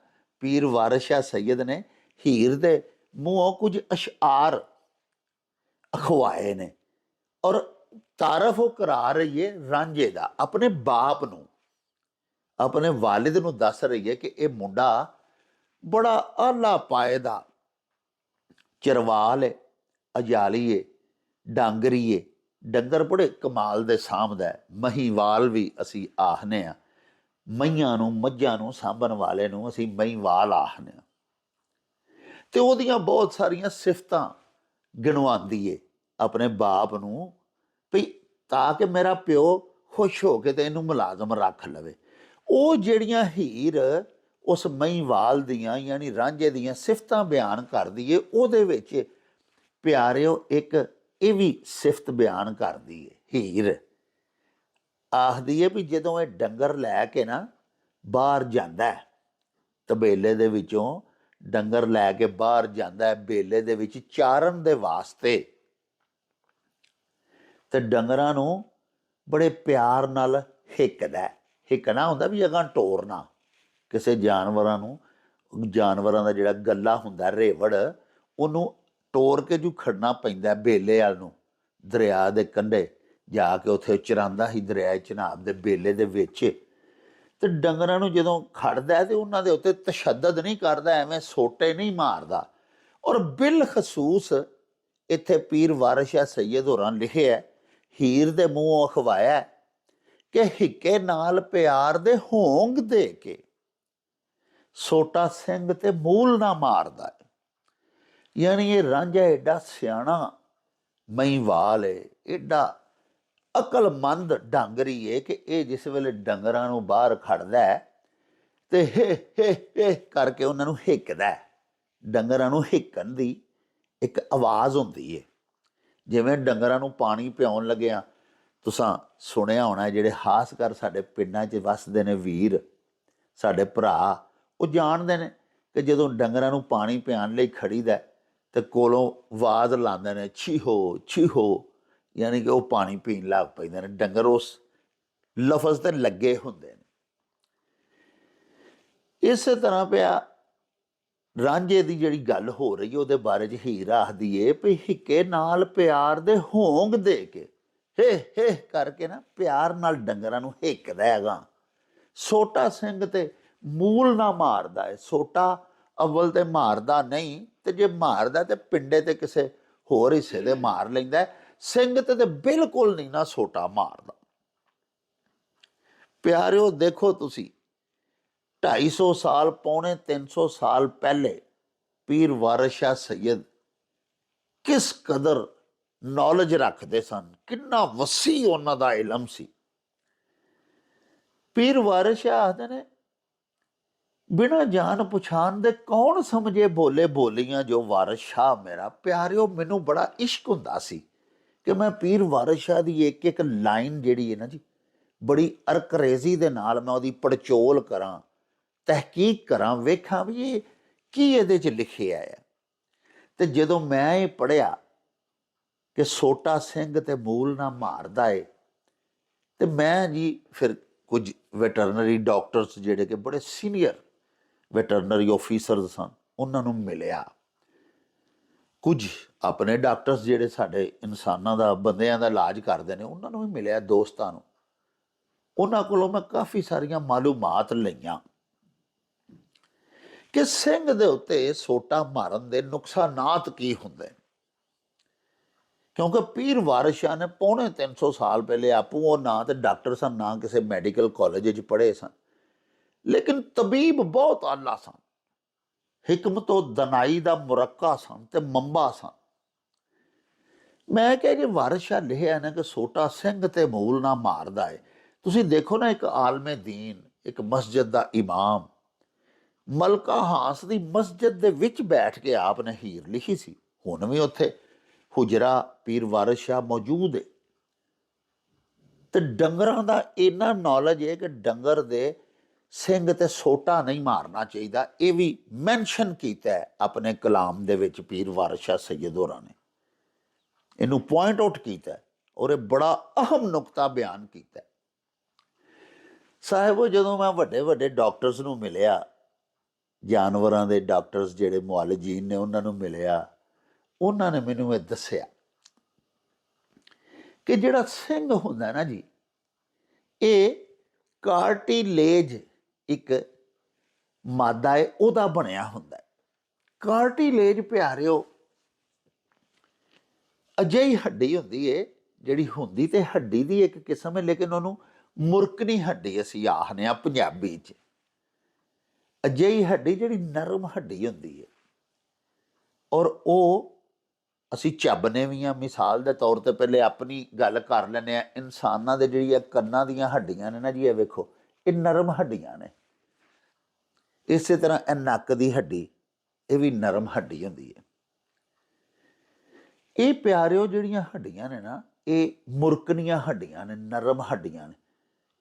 ਪੀਰ ਵਾਰਿਸ ਸ਼ਾਹ ਸੈਯਦ ਨੇ ਹੀਰ ਦੇ ਮੂੰਹੋਂ ਕੁਝ ਅਸ਼ਆਰ ਅਖਵਾਏ ਨੇ, ਔਰ ਤਾਰਫ ਉਹ ਕਰਾ ਰਹੀ ਹੈ ਰਾਂਝੇ ਦਾ, ਆਪਣੇ ਬਾਪ ਨੂੰ, ਆਪਣੇ ਵਾਲਿਦ ਨੂੰ ਦੱਸ ਰਹੀ ਹੈ ਕਿ ਇਹ ਮੁੰਡਾ ਬੜਾ ਆਲਾ ਪਾਏ ਦਾ ਚਰਵਾਲ ਹੈ, ਅਜਾਲੀ ਹੈ, ਡਾਂਗਰੀ ਹੈ, ਡੰਗਰ ਬੜੇ ਕਮਾਲ ਦੇ ਸਾਂਭਦਾ ਹੈ। ਮਹੀਵਾਲ ਵੀ ਅਸੀਂ ਆਖਨੇ ਆ, ਮਈਆਂ ਨੂੰ ਮੱਝਾਂ ਨੂੰ ਸਾਂਭਣ ਵਾਲੇ ਨੂੰ ਅਸੀਂ ਮਹੀਵਾਲ ਆਖਨੇ ਆ। ਤੇ ਉਹਦੀਆਂ ਬਹੁਤ ਸਾਰੀਆਂ ਸਿਫਤਾਂ ਗਿਣਵਾਉਂਦੀ ਏ ਆਪਣੇ ਬਾਪ ਨੂੰ, ਵੀ ਤਾਂ ਕਿ ਮੇਰਾ ਪਿਓ ਖੁਸ਼ ਹੋ ਕੇ ਤੇ ਇਹਨੂੰ ਮੁਲਾਜ਼ਮ ਰੱਖ ਲਵੇ। ਉਹ ਜਿਹੜੀਆਂ ਹੀਰ ਉਸ ਮਹੀਵਾਲ ਦੀਆਂ ਯਾਨੀ ਰਾਂਝੇ ਦੀਆਂ ਸਿਫਤਾਂ ਬਿਆਨ ਕਰਦੀ ਏ, ਉਹਦੇ ਵਿੱਚ ਪਿਆਰਿਓ ਇੱਕ ਇਹ ਵੀ ਸਿਫਤ ਬਿਆਨ ਕਰਦੀ ਏ। ਹੀਰ ਆਖਦੀ ਏ ਵੀ ਜਦੋਂ ਇਹ ਡੰਗਰ ਲੈ ਕੇ ਨਾ ਬਾਹਰ ਜਾਂਦਾ ਹੈ, ਤਬੇਲੇ ਦੇ ਵਿੱਚੋਂ ਡੰਗਰ ਲੈ ਕੇ ਬਾਹਰ ਜਾਂਦਾ ਹੈ ਬੇਲੇ ਦੇ ਵਿੱਚ ਚਾਰਨ ਦੇ ਵਾਸਤੇ, ਤੇ ਡੰਗਰਾਂ ਨੂੰ ਬੜੇ ਪਿਆਰ ਨਾਲ ਹਿੱਕਦਾ। ਹਿੱਕਣਾ ਹੁੰਦਾ ਵੀ ਅਗਾਂ ਟੋਰਨਾ। ਕਿਸੇ ਜਾਨਵਰਾਂ ਨੂੰ, ਜਾਨਵਰਾਂ ਦਾ ਜਿਹੜਾ ਗੱਲਾ ਹੁੰਦਾ ਰੇਵੜ, ਉਹਨੂੰ ਟੋਰ ਕੇ ਜੂ ਖੜਨਾ ਪੈਂਦਾ ਬੇਲੇ ਵਾਲ ਨੂੰ। ਦਰਿਆ ਦੇ ਕੰਢੇ ਜਾ ਕੇ ਉੱਥੇ ਚਰਾਂਦਾ ਸੀ, ਦਰਿਆ ਚਨਾਬ ਦੇ ਬੇਲੇ ਦੇ ਵਿੱਚ। ਤੇ ਡੰਗਰਾਂ ਨੂੰ ਜਦੋਂ ਖੜਦਾ ਤੇ ਉਹਨਾਂ ਦੇ ਉੱਤੇ ਤਸ਼ੱਦਦ ਨਹੀਂ ਕਰਦਾ, ਐਵੇਂ ਸੋਟੇ ਨਹੀਂ ਮਾਰਦਾ। ਔਰ ਬਿਲਖਸੂਸ ਇੱਥੇ ਪੀਰ ਵਾਰਿਸ ਸ਼ਾਹ ਸੈਯਦ ਹੋਰਾਂ ਲਿਖਿਆ, ਹੀਰ ਦੇ ਮੂੰਹੋਂ ਅਖਵਾਇਆ ਕਿ ਹਿੱਕੇ ਨਾਲ ਪਿਆਰ ਦੇ ਹੋਂਗ ਦੇ ਕੇ ਸੋਟਾ ਸਿੰਘ ਤੇ ਮੂਲ ਨਾ ਮਾਰਦਾ ਹੈ। ਯਾਨੀ ਇਹ ਰਾਂਝਾ ਐਡਾ ਸਿਆਣਾ ਮਹੀਵਾਲ ਹੈ, ਐਡਾ ਅਕਲਮੰਦ ਡਾਂਗਰੀ ਹੈ ਕਿ ਇਹ ਜਿਸ ਵੇਲੇ ਡੰਗਰਾਂ ਨੂੰ ਬਾਹਰ ਖੜਦਾ ਹੈ ਤੇ ਹੇ ਹੇ ਹੇ ਕਰਕੇ ਉਹਨਾਂ ਨੂੰ ਹਿੱਕਦਾ। ਡੰਗਰਾਂ ਨੂੰ ਹਿੱਕਣ ਦੀ ਇੱਕ ਆਵਾਜ਼ ਹੁੰਦੀ ਹੈ। ਜਿਵੇਂ ਡੰਗਰਾਂ ਨੂੰ ਪਾਣੀ ਪਿਆਉਣ ਲੱਗਿਆ, ਤੁਸਾਂ ਸੁਣਿਆ ਹੋਣਾ, ਜਿਹੜੇ ਖਾਸ ਕਰ ਸਾਡੇ ਪਿੰਡਾਂ 'ਚ ਵੱਸਦੇ ਨੇ ਵੀਰ, ਸਾਡੇ ਭਰਾ, ਉਹ ਜਾਣਦੇ ਨੇ ਕਿ ਜਦੋਂ ਡੰਗਰਾਂ ਨੂੰ ਪਾਣੀ ਪਿਆਉਣ ਲਈ ਖੜੀਦਾ ਤੇ ਕੋਲੋਂ ਆਵਾਜ਼ ਲਾਉਂਦੇ ਨੇ ਛੀਹੋ ਛੀਹੋ, ਯਾਨੀ ਕਿ ਉਹ ਪਾਣੀ ਪੀਣ ਲੱਗ ਪੈਂਦੇ ਨੇ। ਡੰਗਰ ਉਸ ਲਫ਼ਜ਼ ਤੇ ਲੱਗੇ ਹੁੰਦੇ ਨੇ। ਇਸੇ ਤਰ੍ਹਾਂ ਪਿਆ ਰਾਂਝੇ ਦੀ ਜਿਹੜੀ ਗੱਲ ਹੋ ਰਹੀ ਉਹਦੇ ਬਾਰੇ 'ਚ ਹੀਰ ਆਖਦੀ ਏ ਵੀ ਹਿੱਕੇ ਨਾਲ ਪਿਆਰ ਦੇ ਹੋਂਗ ਦੇ ਕੇ ਹੇ ਹੇ ਕਰਕੇ ਨਾ ਪਿਆਰ ਨਾਲ ਡੰਗਰਾਂ ਨੂੰ ਹਿੱਕਦਾ ਹੈਗਾ। ਸੋਟਾ ਸਿੰਘ ਤੇ ਮੂਲ ਨਾ ਮਾਰਦਾ ਏ। ਸੋਟਾ ਅਵਲ ਤੇ ਮਾਰਦਾ ਨਹੀਂ, ਤੇ ਜੇ ਮਾਰਦਾ ਤੇ ਪਿੰਡੇ ਤੇ ਕਿਸੇ ਹੋਰ ਹਿੱਸੇ ਦੇ ਮਾਰ ਲੈਂਦਾ। ਸਿੰਘ ਤੇ ਬਿਲਕੁਲ ਨਹੀਂ ਨਾ ਸੋਟਾ ਮਾਰਦਾ। ਪਿਆਰਿਓ ਦੇਖੋ ਤੁਸੀਂ, 250 ਸਾਲ ਪੌਣੇ 300 ਸਾਲ ਪਹਿਲੇ ਪੀਰ ਵਾਰਿਸ ਸ਼ਾਹ ਸੈਯਦ ਕਿਸ ਕਦਰ ਨੌਲੇਜ ਰੱਖਦੇ ਸਨ, ਕਿੰਨਾ ਵਸੀ ਉਹਨਾਂ ਦਾ ਇਲਮ ਸੀ। ਪੀਰ ਵਾਰਿਸ ਸ਼ਾਹ ਆਖਦੇ ਨੇ, ਬਿਨਾਂ ਜਾਣ ਪਛਾਣ ਦੇ ਕੌਣ ਸਮਝੇ ਬੋਲੇ ਬੋਲੀਆਂ ਜੋ ਵਾਰਿਸ ਸ਼ਾਹ ਮੇਰਾ। ਪਿਆਰਿਓ ਮੈਨੂੰ ਬੜਾ ਇਸ਼ਕ ਹੁੰਦਾ ਸੀ ਕਿ ਮੈਂ ਪੀਰ ਵਾਰਿਸ ਸ਼ਾਹ ਦੀ ਇੱਕ ਇੱਕ ਲਾਈਨ ਜਿਹੜੀ ਹੈ ਨਾ ਜੀ, ਬੜੀ ਅਰਕਰੇਜ਼ੀ ਦੇ ਨਾਲ ਮੈਂ ਉਹਦੀ ਪੜਚੋਲ ਕਰਾਂ, ਤਹਿਕੀਕ ਕਰਾਂ, ਵੇਖਾਂ ਵੀ ਇਹ ਕੀ ਇਹਦੇ 'ਚ ਲਿਖਿਆ ਹੈ। ਤੇ ਜਦੋਂ ਮੈਂ ਇਹ ਪੜ੍ਹਿਆ ਕਿ ਸੋਟਾ ਸਿੰਘ ਤੇ ਮੂਲ ਨਾ ਮਾਰਦਾ ਏ, ਤੇ ਮੈਂ ਜੀ ਫਿਰ ਕੁਝ ਵੈਟਰਨਰੀ ਡਾਕਟਰਸ ਜਿਹੜੇ ਕਿ ਬੜੇ ਸੀਨੀਅਰ ਵੈਟਰਨਰੀ ਆਫੀਸਰਸ ਸਨ, ਉਹਨਾਂ ਨੂੰ ਮਿਲਿਆ। ਕੁਝ ਆਪਣੇ ਡਾਕਟਰਸ ਜਿਹੜੇ ਸਾਡੇ ਇਨਸਾਨਾਂ ਦਾ, ਬੰਦਿਆਂ ਦਾ ਇਲਾਜ ਕਰਦੇ ਨੇ, ਉਹਨਾਂ ਨੂੰ ਵੀ ਮਿਲਿਆ, ਦੋਸਤਾਂ ਨੂੰ। ਉਹਨਾਂ ਕੋਲੋਂ ਮੈਂ ਕਾਫੀ ਸਾਰੀਆਂ ਮਾਲੂਮਾਤ ਲਈਆਂ ਕਿ ਸਿੰਘ ਦੇ ਉੱਤੇ ਸੋਟਾ ਮਾਰਨ ਦੇ ਨੁਕਸਾਨਾਤ ਕੀ ਹੁੰਦੇ। ਕਿਉਂਕਿ ਪੀਰ ਵਾਰਿਸ ਸ਼ਾਹ ਨੇ ਪੌਣੇ 300 ਸਾਲ ਪਹਿਲੇ ਆਪੂ ਉਹ ਨਾ ਤੇ ਡਾਕਟਰ ਸਨ, ਨਾ ਕਿਸੇ ਮੈਡੀਕਲ ਕਾਲਜ 'ਚ ਪੜ੍ਹੇ ਸਨ, ਲੇਕਿਨ ਤਬੀਬ ਬਹੁਤ ਆਲਾ ਸਨ, ਹਿਕਮਤੋ ਦਨਾਈ ਦਾ ਮੁਰੱਕਾ ਸਨ ਤੇ ਮੰਬਾ ਸਨ। ਮੈਂ ਕਿਹਾ ਜੇ ਵਾਰਿਸ ਸ਼ਾਹ ਲਿਖਿਆ ਨਾ ਕਿ ਸੋਟਾ ਸਿੰਘ ਤੇ ਮੂਲ ਨਾ ਮਾਰਦਾ ਹੈ, ਤੁਸੀਂ ਦੇਖੋ ਨਾ, ਇੱਕ ਆਲਮੇ ਦੀਨ, ਇੱਕ ਮਸਜਿਦ ਦਾ ਇਮਾਮ, ਮਲਕਾ ਹਾਂਸ ਦੀ ਮਸਜਿਦ ਦੇ ਵਿੱਚ ਬੈਠ ਕੇ ਆਪ ਨੇ ਹੀਰ ਲਿਖੀ ਸੀ। ਹੁਣ ਵੀ ਉੱਥੇ ਹੁਜਰਾ ਪੀਰ ਵਾਰਿਸ ਸ਼ਾਹ ਮੌਜੂਦ ਹੈ। ਤੇ ਡੰਗਰਾਂ ਦਾ ਇੰਨਾ ਨੌਲੇਜ ਹੈ ਕਿ ਡੰਗਰ ਦੇ ਸਿੰਘ ਤੇ ਸੋਟਾ ਨਹੀਂ ਮਾਰਨਾ ਚਾਹੀਦਾ। ਇਹ ਵੀ ਮੈਂਸ਼ਨ ਕੀਤਾ ਹੈ ਆਪਣੇ ਕਲਾਮ ਦੇ ਵਿੱਚ ਪੀਰ ਵਾਰਿਸ ਸ਼ਾਹ ਸੈਯਦ ਹੋਰਾਂ ਨੇ, ਇਹਨੂੰ ਪੁਆਇੰਟ ਆਊਟ ਕੀਤਾ ਔਰ ਇਹ ਬੜਾ ਅਹਿਮ ਨੁਕਤਾ ਬਿਆਨ ਕੀਤਾ। ਸਾਹਿਬੋ, ਜਦੋਂ ਮੈਂ ਵੱਡੇ ਵੱਡੇ ਡਾਕਟਰਸ ਨੂੰ ਮਿਲਿਆ, ਜਾਨਵਰਾਂ ਦੇ ਡਾਕਟਰਸ ਜਿਹੜੇ ਮੁਆਲਜੀਨ ਨੇ, ਉਹਨਾਂ ਨੂੰ ਮਿਲਿਆ, ਉਹਨਾਂ ਨੇ ਮੈਨੂੰ ਇਹ ਦੱਸਿਆ ਕਿ ਜਿਹੜਾ ਸਿੰਘ ਹੁੰਦਾ ਨਾ ਜੀ, ਇਹ ਕਾਰਟੀਲੇਜ ਇੱਕ ਮਾਦਾ ਹੈ, ਉਹਦਾ ਬਣਿਆ ਹੁੰਦਾ। ਕਾਰਟੀਲੇਜ ਪਿਆਰਿਓ ਅਜਿਹੀ ਹੱਡੀ ਹੁੰਦੀ ਹੈ ਜਿਹੜੀ ਹੁੰਦੀ ਤੇ ਹੱਡੀ ਦੀ ਇੱਕ ਕਿਸਮ ਹੈ, ਲੇਕਿਨ ਉਹਨੂੰ ਮੁਰਕਨੀ ਹੱਡੀ ਅਸੀਂ ਆਖਦੇ ਹਾਂ ਪੰਜਾਬੀ 'ਚ। ਅਜਿਹੀ ਹੱਡੀ ਜਿਹੜੀ ਨਰਮ ਹੱਡੀ ਹੁੰਦੀ ਹੈ, ਔਰ ਉਹ ਅਸੀਂ ਚੱਬਨੇ ਵੀ ਹਾਂ। ਮਿਸਾਲ ਦੇ ਤੌਰ 'ਤੇ ਪਹਿਲੇ ਆਪਣੀ ਗੱਲ ਕਰ ਲੈਂਦੇ ਹਾਂ। ਇਨਸਾਨਾਂ ਦੇ ਜਿਹੜੀਆਂ ਕੰਨਾਂ ਦੀਆਂ ਹੱਡੀਆਂ ਨੇ ਨਾ ਜੀ, ਇਹ ਵੇਖੋ, ਇਹ ਨਰਮ ਹੱਡੀਆਂ ਨੇ। ਇਸੇ ਤਰ੍ਹਾਂ ਇਹ ਨੱਕ ਦੀ ਹੱਡੀ, ਇਹ ਵੀ ਨਰਮ ਹੱਡੀ ਹੁੰਦੀ ਹੈ। ਇਹ ਪਿਆਰਿਓ ਜਿਹੜੀਆਂ ਹੱਡੀਆਂ ਨੇ ਨਾ, ਇਹ ਮੁਰਕਨੀਆਂ ਹੱਡੀਆਂ ਨੇ, ਨਰਮ ਹੱਡੀਆਂ ਨੇ।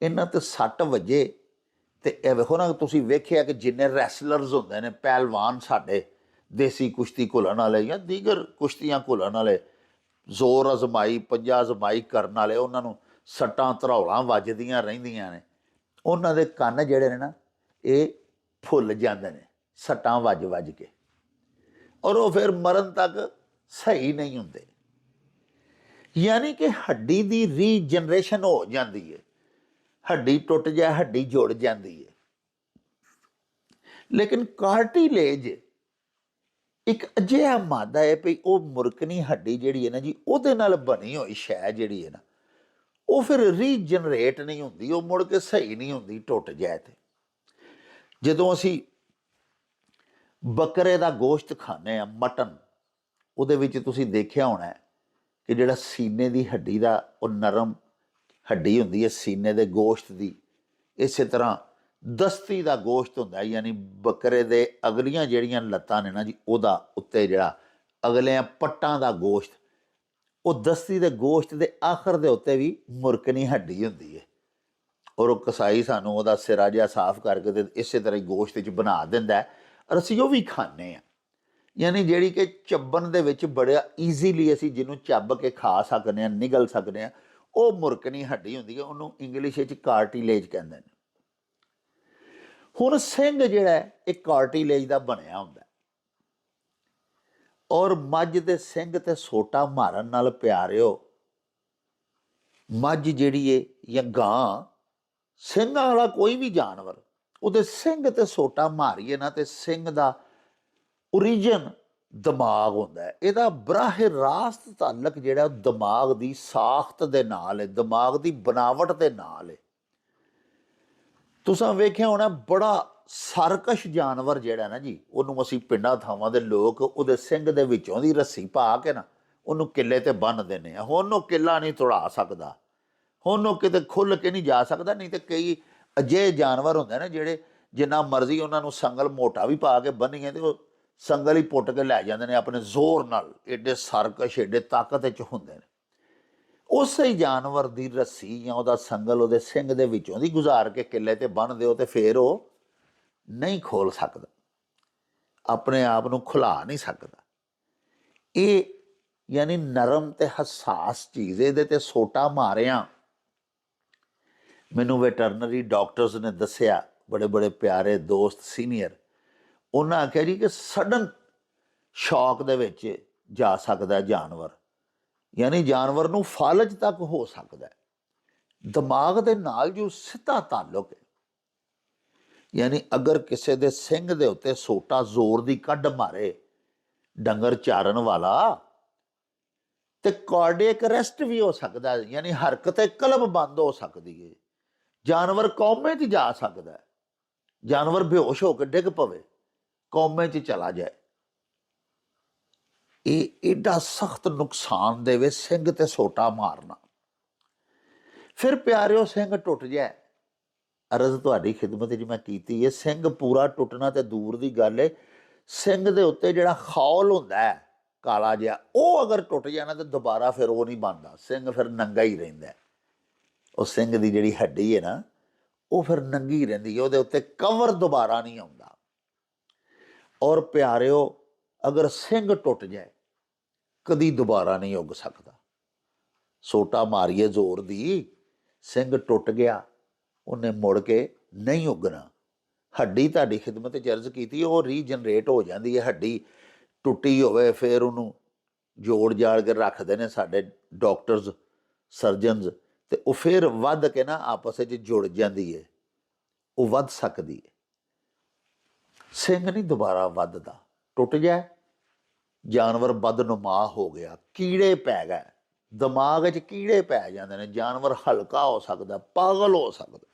ਇਹਨਾਂ ਤੇ ਸੱਟ ਵੱਜੇ ਤੇ ਇਹ ਵੇਖੋ ਨਾ, ਤੁਸੀਂ ਵੇਖਿਆ ਕਿ ਜਿੰਨੇ ਰੈਸਲਰਸ ਹੁੰਦੇ ਨੇ, ਪਹਿਲਵਾਨ ਸਾਡੇ, ਦੇਸੀ ਕੁਸ਼ਤੀ ਘੁਲਣ ਵਾਲੇ ਜਾਂ ਦੀਗਰ ਕੁਸ਼ਤੀਆਂ ਘੁਲਣ ਵਾਲੇ, ਜ਼ੋਰ ਅਜ਼ਮਾਈ, ਪੰਜਾ ਅਜ਼ਮਾਈ ਕਰਨ ਵਾਲੇ, ਉਹਨਾਂ ਨੂੰ ਸੱਟਾਂ ਧਰੌਲਾਂ ਵੱਜਦੀਆਂ ਰਹਿੰਦੀਆਂ ਨੇ। ਉਹਨਾਂ ਦੇ ਕੰਨ ਜਿਹੜੇ ਨੇ ਨਾ, ਇਹ ਫੁੱਲ ਜਾਂਦੇ ਨੇ ਸੱਟਾਂ ਵੱਜ ਵੱਜ ਕੇ, ਔਰ ਉਹ ਫਿਰ ਮਰਨ ਤੱਕ ਸਹੀ ਨਹੀਂ ਹੁੰਦੇ। ਯਾਨੀ ਕਿ ਹੱਡੀ ਦੀ ਰੀਜਨਰੇਸ਼ਨ ਹੋ ਜਾਂਦੀ ਹੈ। ਹੱਡੀ ਟੁੱਟ ਜਾਏ, ਹੱਡੀ ਜੁੜ ਜਾਂਦੀ ਹੈ। ਲੇਕਿਨ ਕਾਰਟੀਲੇਜ ਇੱਕ ਅਜਿਹਾ ਮਾਦਾ ਹੈ ਵੀ ਉਹ ਮੁਰਕਨੀ ਹੱਡੀ ਜਿਹੜੀ ਹੈ ਨਾ ਜੀ, ਉਹਦੇ ਨਾਲ ਬਣੀ ਹੋਈ ਸ਼ੈ ਜਿਹੜੀ ਹੈ ਨਾ, ਉਹ ਫਿਰ ਰੀਜਨਰੇਟ ਨਹੀਂ ਹੁੰਦੀ, ਉਹ ਮੁੜ ਕੇ ਸਹੀ ਨਹੀਂ ਹੁੰਦੀ ਟੁੱਟ ਜਾਏ ਤੇ। ਜਦੋਂ ਅਸੀਂ ਬੱਕਰੇ ਦਾ ਗੋਸ਼ਤ ਖਾਂਦੇ ਹਾਂ, ਮਟਨ, ਉਹਦੇ ਵਿੱਚ ਤੁਸੀਂ ਦੇਖਿਆ ਹੋਣਾ ਕਿ ਜਿਹੜਾ ਸੀਨੇ ਦੀ ਹੱਡੀ ਦਾ, ਉਹ ਨਰਮ ਹੱਡੀ ਹੁੰਦੀ ਹੈ ਸੀਨੇ ਦੇ ਗੋਸ਼ਤ ਦੀ। ਇਸੇ ਤਰ੍ਹਾਂ ਦਸਤੀ ਦਾ ਗੋਸ਼ਤ ਹੁੰਦਾ, ਯਾਨੀ ਬੱਕਰੇ ਦੇ ਅਗਲੀਆਂ ਜਿਹੜੀਆਂ ਲੱਤਾਂ ਨੇ ਨਾ ਜੀ, ਉਹਦਾ ਉੱਤੇ ਜਿਹੜਾ ਅਗਲਿਆਂ ਪੱਟਾਂ ਦਾ ਗੋਸ਼ਤ, ਉਹ ਦਸਤੀ ਦੇ ਗੋਸ਼ਤ ਦੇ ਆਖਰ ਦੇ ਉੱਤੇ ਵੀ ਮੁਰਕਣੀ ਹੱਡੀ ਹੁੰਦੀ ਹੈ, ਔਰ ਉਹ ਕਸਾਈ ਸਾਨੂੰ ਉਹਦਾ ਸਿਰਾ ਜਿਹਾ ਸਾਫ਼ ਕਰਕੇ ਤੇ ਇਸੇ ਤਰ੍ਹਾਂ ਹੀ ਗੋਸ਼ਤ 'ਚ ਬਣਾ ਦਿੰਦਾ ਹੈ, ਔਰ ਅਸੀਂ ਉਹ ਵੀ ਖਾਂਦੇ ਹਾਂ। ਯਾਨੀ ਜਿਹੜੀ ਕਿ ਚੱਬਣ ਦੇ ਵਿੱਚ ਬੜਾ ਈਜ਼ੀਲੀ ਅਸੀਂ ਜਿਹਨੂੰ ਚੱਬ ਕੇ ਖਾ ਸਕਦੇ ਹਾਂ, ਨਿਗਲ ਸਕਦੇ ਹਾਂ, ਉਹ ਮੁਰਕਣੀ ਹੱਡੀ ਹੁੰਦੀ ਹੈ, ਉਹਨੂੰ ਇੰਗਲਿਸ਼ ਵਿੱਚ ਕਾਰਟੀਲੇਜ ਕਹਿੰਦੇ ਨੇ। ਹੁਣ ਸਿੰਘ ਜਿਹੜਾ ਹੈ ਇਹ ਕਾਰਟੀਲੇਜ ਦਾ ਬਣਿਆ ਹੁੰਦਾ, ਔਰ ਮੱਝ ਦੇ ਸਿੰਘ ਤੇ ਸੋਟਾ ਮਾਰਨ ਨਾਲ ਪਿਆਰਿਓ, ਮੱਝ ਜਿਹੜੀ ਏ ਜਾਂ ਗਾਂ, ਸਿੰਘਾਂ ਵਾਲਾ ਕੋਈ ਵੀ ਜਾਨਵਰ, ਉਹਦੇ ਸਿੰਘ ਤੇ ਸੋਟਾ ਮਾਰੀਏ ਨਾ ਤੇ ਸਿੰਘ ਦਾ ਓਰੀਜਨ ਦਿਮਾਗ ਹੁੰਦਾ ਹੈ। ਇਹਦਾ ਬਰਾਹ ਰਾਸਤ ਤਾਲਕ ਜਿਹੜਾ ਦਿਮਾਗ ਦੀ ਸਾਖਤ ਦੇ ਨਾਲ ਹੈ, ਦਿਮਾਗ ਦੀ ਬਣਾਵਟ ਦੇ ਨਾਲ ਹੈ। ਤੁਸੀਂ ਵੇਖਿਆ ਹੋਣਾ ਬੜਾ ਸਰਕਸ਼ ਜਾਨਵਰ ਜਿਹੜਾ ਨਾ ਜੀ, ਉਹਨੂੰ ਅਸੀਂ ਪਿੰਡਾਂ ਥਾਵਾਂ ਦੇ ਲੋਕ ਉਹਦੇ ਸਿੰਘ ਦੇ ਵਿੱਚੋਂ ਦੀ ਰੱਸੀ ਪਾ ਕੇ ਨਾ ਉਹਨੂੰ ਕਿੱਲੇ ਤੇ ਬੰਨ੍ਹ ਦਿੰਦੇ ਆ। ਹੁਣ ਉਹ ਕਿੱਲਾ ਨਹੀਂ ਤੁੜਾ ਸਕਦਾ, ਹੁਣ ਉਹ ਕਿਤੇ ਖੁੱਲ੍ਹ ਕੇ ਨਹੀਂ ਜਾ ਸਕਦਾ। ਨਹੀਂ ਤੇ ਕਈ ਅਜਿਹੇ ਜਾਨਵਰ ਹੁੰਦੇ ਨੇ ਜਿਹੜੇ ਜਿੰਨਾ ਮਰਜ਼ੀ ਉਹਨਾਂ ਨੂੰ ਸੰਗਲ ਮੋਟਾ ਵੀ ਪਾ ਕੇ ਬੰਨੀਏ ਤੇ ਉਹ ਸੰਗਲ ਹੀ ਪੁੱਟ ਕੇ ਲੈ ਜਾਂਦੇ ਨੇ ਆਪਣੇ ਜ਼ੋਰ ਨਾਲ। ਏਡੇ ਸਰਕਸ਼, ਏਡੇ ਤਾਕਤ 'ਚ ਹੁੰਦੇ ਨੇ। ਉਸੇ ਹੀ ਜਾਨਵਰ ਦੀ ਰੱਸੀ ਜਾਂ ਉਹਦਾ ਸੰਗਲ ਉਹਦੇ ਸਿੰਘ ਦੇ ਵਿੱਚੋਂ ਦੀ ਗੁਜ਼ਾਰ ਕੇ ਕਿੱਲੇ ਤੇ ਬੰਨ੍ਹ ਦਿਓ ਤੇ ਫਿਰ ਉਹ ਨਹੀਂ ਖੋਲ ਸਕਦਾ, ਆਪਣੇ ਆਪ ਨੂੰ ਖੁਲਾ ਨਹੀਂ ਸਕਦਾ। ਇਹ ਯਾਨੀ ਨਰਮ ਤੇ ਹਸਾਸ ਚੀਜ਼, ਇਹਦੇ ਤੇ ਸੋਟਾ ਮਾਰਿਆ। ਮੈਨੂੰ ਵੈਟਰਨਰੀ ਡਾਕਟਰਸ ਨੇ ਦੱਸਿਆ, ਬੜੇ ਬੜੇ ਪਿਆਰੇ ਦੋਸਤ ਸੀਨੀਅਰ, ਉਹਨਾਂ ਆਖਿਆ ਜੀ ਕਿ ਸਡਨ ਸ਼ੌਕ ਦੇ ਵਿੱਚ ਜਾ ਸਕਦਾ ਜਾਨਵਰ, ਯਾਨੀ ਜਾਨਵਰ ਨੂੰ ਫਾਲਜ ਤੱਕ ਹੋ ਸਕਦਾ। ਦਿਮਾਗ ਦੇ ਨਾਲ ਜੋ ਸਿੱਧਾ ਤਾਲੁਕ ਹੈ, ਯਾਨੀ ਅਗਰ ਕਿਸੇ ਦੇ ਸਿੰਘ ਦੇ ਉੱਤੇ ਸੋਟਾ ਜ਼ੋਰ ਦੀ ਕੱਢ ਮਾਰੇ ਡੰਗਰ ਚਾਰਨ ਵਾਲਾ, ਤੇ ਕਾਰਡੀਅਕ ਅਰੈਸਟ ਵੀ ਹੋ ਸਕਦਾ, ਯਾਨੀ ਹਰਕਤ ਕਲਬ ਬੰਦ ਹੋ ਸਕਦੀ ਹੈ। ਜਾਨਵਰ ਕੌਮੇ 'ਚ ਜਾ ਸਕਦਾ, ਜਾਨਵਰ ਬੇਹੋਸ਼ ਹੋ ਕੇ ਡਿੱਗ ਪਵੇ, ਕੌਮੇ 'ਚ ਚਲਾ ਜਾਏ। ਇਹ ਏਡਾ ਸਖਤ ਨੁਕਸਾਨ ਦੇਵੇ ਸਿੰਘ ਤੇ ਸੋਟਾ ਮਾਰਨਾ। ਫਿਰ ਪਿਆਰਿਓ ਸਿੰਘ ਟੁੱਟ ਜਾਏ, ਅਰਜ਼ ਤੁਹਾਡੀ ਖਿਦਮਤ 'ਚ ਮੈਂ ਕੀਤੀ ਹੈ, ਸਿੰਘ ਪੂਰਾ ਟੁੱਟਣਾ ਤੇ ਦੂਰ ਦੀ ਗੱਲ ਹੈ, ਸਿੰਘ ਦੇ ਉੱਤੇ ਜਿਹੜਾ ਖੌਲ ਹੁੰਦਾ ਹੈ ਕਾਲਾ ਜਿਹਾ, ਉਹ ਅਗਰ ਟੁੱਟ ਜਾਣਾ ਤਾਂ ਦੁਬਾਰਾ ਫਿਰ ਉਹ ਨਹੀਂ ਬਣਦਾ, ਸਿੰਘ ਫਿਰ ਨੰਗਾ ਹੀ ਰਹਿੰਦਾ। ਉਹ ਸਿੰਘ ਦੀ ਜਿਹੜੀ ਹੱਡੀ ਹੈ ਨਾ, ਉਹ ਫਿਰ ਨੰਗੀ ਰਹਿੰਦੀ ਹੈ, ਉਹਦੇ ਉੱਤੇ ਕਵਰ ਦੁਬਾਰਾ ਨਹੀਂ ਆਉਂਦਾ। ਔਰ ਪਿਆਰਿਓ ਅਗਰ ਸਿੰਘ ਟੁੱਟ ਜਾਏ ਕਦੀ ਦੁਬਾਰਾ ਨਹੀਂ ਉੱਗ ਸਕਦਾ। ਸੋਟਾ ਮਾਰੀਏ ਜ਼ੋਰ ਦੀ, ਸਿੰਘ ਟੁੱਟ ਗਿਆ, ਉਹਨੇ ਮੁੜ ਕੇ ਨਹੀਂ ਉੱਗਣਾ। ਹੱਡੀ ਤੁਹਾਡੀ ਖਿਦਮਤ 'ਚ ਅਰਜ਼ ਕੀਤੀ, ਉਹ ਰੀਜਨਰੇਟ ਹੋ ਜਾਂਦੀ ਹੈ। ਹੱਡੀ ਟੁੱਟੀ ਹੋਵੇ ਫਿਰ ਉਹਨੂੰ ਜੋੜ ਜਾੜ ਕੇ ਰੱਖਦੇ ਨੇ ਸਾਡੇ ਡਾਕਟਰਸ, ਸਰਜਨਸ, ਤੇ ਉਹ ਫਿਰ ਵੱਧ ਕੇ ਨਾ ਆਪਸ ਵਿੱਚ ਜੁੜ ਜਾਂਦੀ ਹੈ, ਉਹ ਵੱਧ ਸਕਦੀ ਹੈ। ਸਿੰਘ ਨਹੀਂ ਦੁਬਾਰਾ ਵੱਧਦਾ, ਟੁੱਟ ਜਾਏ ਜਾਨਵਰ ਬਦਨੁਮਾ ਹੋ ਗਿਆ, ਕੀੜੇ ਪੈ ਗਏ ਦਿਮਾਗ 'ਚ, ਕੀੜੇ ਪੈ ਜਾਂਦੇ ਨੇ, ਜਾਨਵਰ ਹਲਕਾ ਹੋ ਸਕਦਾ, ਪਾਗਲ ਹੋ ਸਕਦਾ।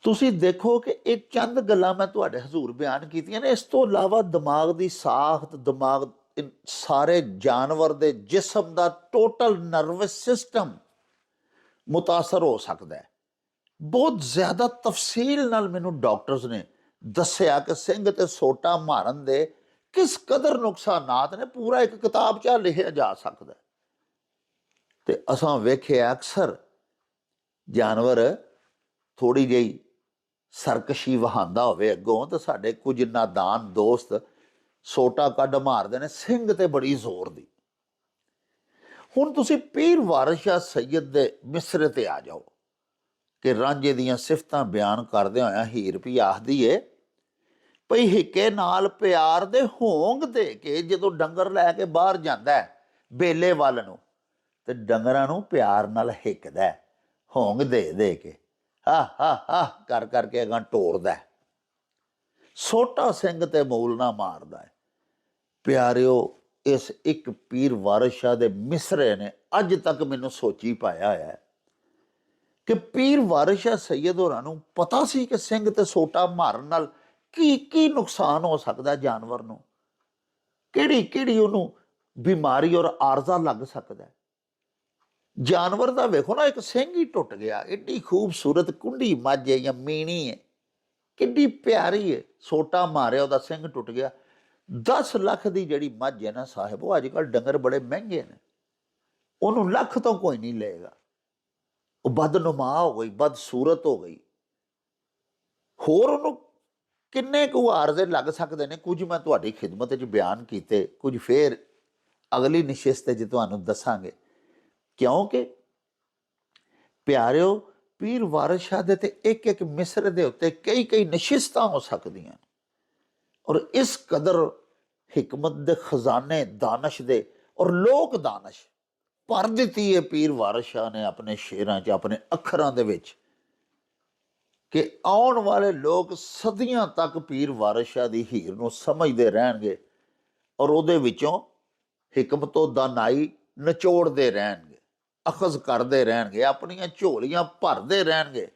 ਤੁਸੀਂ ਦੇਖੋ ਕਿ ਇਹ ਚੰਦ ਗੱਲਾਂ ਮੈਂ ਤੁਹਾਡੇ ਹਜ਼ੂਰ ਬਿਆਨ ਕੀਤੀਆਂ ਨੇ। ਇਸ ਤੋਂ ਇਲਾਵਾ ਦਿਮਾਗ ਦੀ ਸਾਖਤ, ਦਿਮਾਗ, ਸਾਰੇ ਜਾਨਵਰ ਦੇ ਜਿਸਮ ਦਾ ਟੋਟਲ ਨਰਵਸ ਸਿਸਟਮ ਮੁਤਾਸਰ ਹੋ ਸਕਦਾ ਹੈ। ਬਹੁਤ ਜ਼ਿਆਦਾ ਤਫਸੀਲ ਨਾਲ ਮੈਨੂੰ ਡਾਕਟਰਸ ਨੇ ਦੱਸਿਆ ਕਿ ਸਿੰਘ ਤੇ ਸੋਟਾ ਮਾਰਨ ਦੇ ਕਿਸ ਕਦਰ ਨੁਕਸਾਨਾਤ ਨੇ, ਪੂਰਾ ਇੱਕ ਕਿਤਾਬ 'ਚ ਲਿਖਿਆ ਜਾ ਸਕਦਾ। ਤੇ ਅਸਾਂ ਵੇਖਿਆ ਅਕਸਰ ਜਾਨਵਰ ਥੋੜ੍ਹੀ ਜਿਹੀ ਸਰਕਸ਼ੀ ਵਹਾਉਂਦਾ ਹੋਵੇ ਅੱਗੋਂ, ਤਾਂ ਸਾਡੇ ਕੁਝ ਨਾਦਾਨ ਦੋਸਤ ਸੋਟਾ ਕੱਢ ਮਾਰਦੇ ਨੇ ਸਿੰਘ ਤੇ ਬੜੀ ਜ਼ੋਰ ਦੀ। ਹੁਣ ਤੁਸੀਂ ਪੀਰ ਵਾਰਿਸ ਸ਼ਾਹ ਸੈਯਦ ਦੇ ਮਿਸਰੇ ਤੇ ਆ ਜਾਓ ਕਿ ਰਾਂਝੇ ਦੀਆਂ ਸਿਫਤਾਂ ਬਿਆਨ ਕਰਦੇ ਹੋਇਆ ਹੀਰ ਵੀ ਆਖਦੀ ਏ ਭਈ ਹਿੱਕੇ ਨਾਲ ਪਿਆਰ ਦੇ ਹੋਂਗ ਦੇ ਕੇ ਜਦੋਂ ਡੰਗਰ ਲੈ ਕੇ ਬਾਹਰ ਜਾਂਦਾ ਬੇਲੇ ਵੱਲ ਨੂੰ, ਤੇ ਡੰਗਰਾਂ ਨੂੰ ਪਿਆਰ ਨਾਲ ਹਿੱਕਦਾ, ਹੋਂਗ ਦੇ ਦੇ ਕੇ, ਹਾ ਹਾ ਹਾ ਕਰ ਕਰਕੇ ਅਗਾਂ ਟੋਰਦਾ, ਸੋਟਾ ਸਿੰਘ ਤੇ ਮੂਲ ਨਾ ਮਾਰਦਾ ਹੈ। ਪਿਆਰਿਓ ਇਸ ਇੱਕ ਪੀਰ ਵਾਰਿਸ ਸ਼ਾਹ ਦੇ ਮਿਸਰੇ ਨੇ ਅੱਜ ਤੱਕ ਮੈਨੂੰ ਸੋਚੀ ਪਾਇਆ ਹੋਇਆ ਕਿ ਪੀਰ ਵਾਰਿਸ ਸ਼ਾਹ ਸੈਯਦ ਹੋਰਾਂ ਨੂੰ ਪਤਾ ਸੀ ਕਿ ਸਿੰਘ ਤੇ ਸੋਟਾ ਮਾਰਨ ਨਾਲ ਕੀ ਕੀ ਨੁਕਸਾਨ ਹੋ ਸਕਦਾ ਜਾਨਵਰ ਨੂੰ, ਕਿਹੜੀ ਕਿਹੜੀ ਉਹਨੂੰ ਬਿਮਾਰੀ ਔਰ ਆਰਜ਼ਾ ਲੱਗ ਸਕਦਾ। ਜਾਨਵਰ ਦਾ ਵੇਖੋ ਨਾ, ਇੱਕ ਸਿੰਘ ਹੀ ਟੁੱਟ ਗਿਆ, ਏਡੀ ਖੂਬਸੂਰਤ ਕੁੰਡੀ ਮੱਝ ਹੈ ਜਾਂ ਮੀਣੀ ਹੈ, ਕਿੰਨੀ ਪਿਆਰੀ ਹੈ। ਸੋਟਾ ਮਾਰਿਆ, ਉਹਦਾ ਸਿੰਘ ਟੁੱਟ ਗਿਆ। 10 ਲੱਖ ਦੀ ਜਿਹੜੀ ਮੱਝ ਹੈ ਨਾ ਸਾਹਿਬ, ਉਹ ਅੱਜ ਕੱਲ੍ਹ ਡੰਗਰ ਬੜੇ ਮਹਿੰਗੇ ਨੇ, ਉਹਨੂੰ ਲੱਖ ਤੋਂ ਕੋਈ ਨਹੀਂ ਲਏਗਾ। ਉਹ ਬਦਨੁਮਾ ਹੋ ਗਈ, ਬਦਸੂਰਤ ਹੋ ਗਈ। ਹੋਰ ਉਹਨੂੰ ਕਿੰਨੇ ਕੁ ਆਰਜ਼ੇ ਲੱਗ ਸਕਦੇ ਨੇ। ਕੁਝ ਮੈਂ ਤੁਹਾਡੀ ਖਿਦਮਤ 'ਚ ਬਿਆਨ ਕੀਤੇ, ਕੁਝ ਫੇਰ ਅਗਲੀ ਨਸ਼ਿਸਤ 'ਚ ਤੁਹਾਨੂੰ ਦੱਸਾਂਗੇ। ਕਿਉਂਕਿ ਪਿਆਰਿਓ, ਪੀਰ ਵਾਰਿਸ ਸ਼ਾਹ ਦੇ ਤੇ ਇੱਕ ਇੱਕ ਮਿਸਰੇ ਦੇ ਉੱਤੇ ਕਈ ਕਈ ਨਸ਼ਿਸਤਾਂ ਹੋ ਸਕਦੀਆਂ। ਔਰ ਇਸ ਕਦਰ ਹਿਕਮਤ ਦੇ ਖਜ਼ਾਨੇ ਦਾਨਸ਼ ਦੇ ਔਰ ਲੋਕ ਦਾਨਸ਼ ਭਰ ਦਿੱਤੀ ਹੈ ਪੀਰ ਵਾਰਿਸ ਸ਼ਾਹ ਨੇ ਆਪਣੇ ਸ਼ੇਰਾਂ 'ਚ, ਆਪਣੇ ਅੱਖਰਾਂ ਦੇ ਵਿੱਚ, ਕਿ ਆਉਣ ਵਾਲੇ ਲੋਕ ਸਦੀਆਂ ਤੱਕ ਪੀਰ ਵਾਰਿਸ ਸ਼ਾਹ ਦੀ ਹੀਰ ਨੂੰ ਸਮਝਦੇ ਰਹਿਣਗੇ ਔਰ ਉਹਦੇ ਵਿੱਚੋਂ ਹਿਕਮਤੋ ਦਾਨਾਈ ਨਿਚੋੜਦੇ ਰਹਿਣਗੇ, ਅਖਜ਼ ਕਰਦੇ ਰਹਿਣਗੇ, ਆਪਣੀਆਂ ਝੋਲੀਆਂ ਭਰਦੇ ਰਹਿਣਗੇ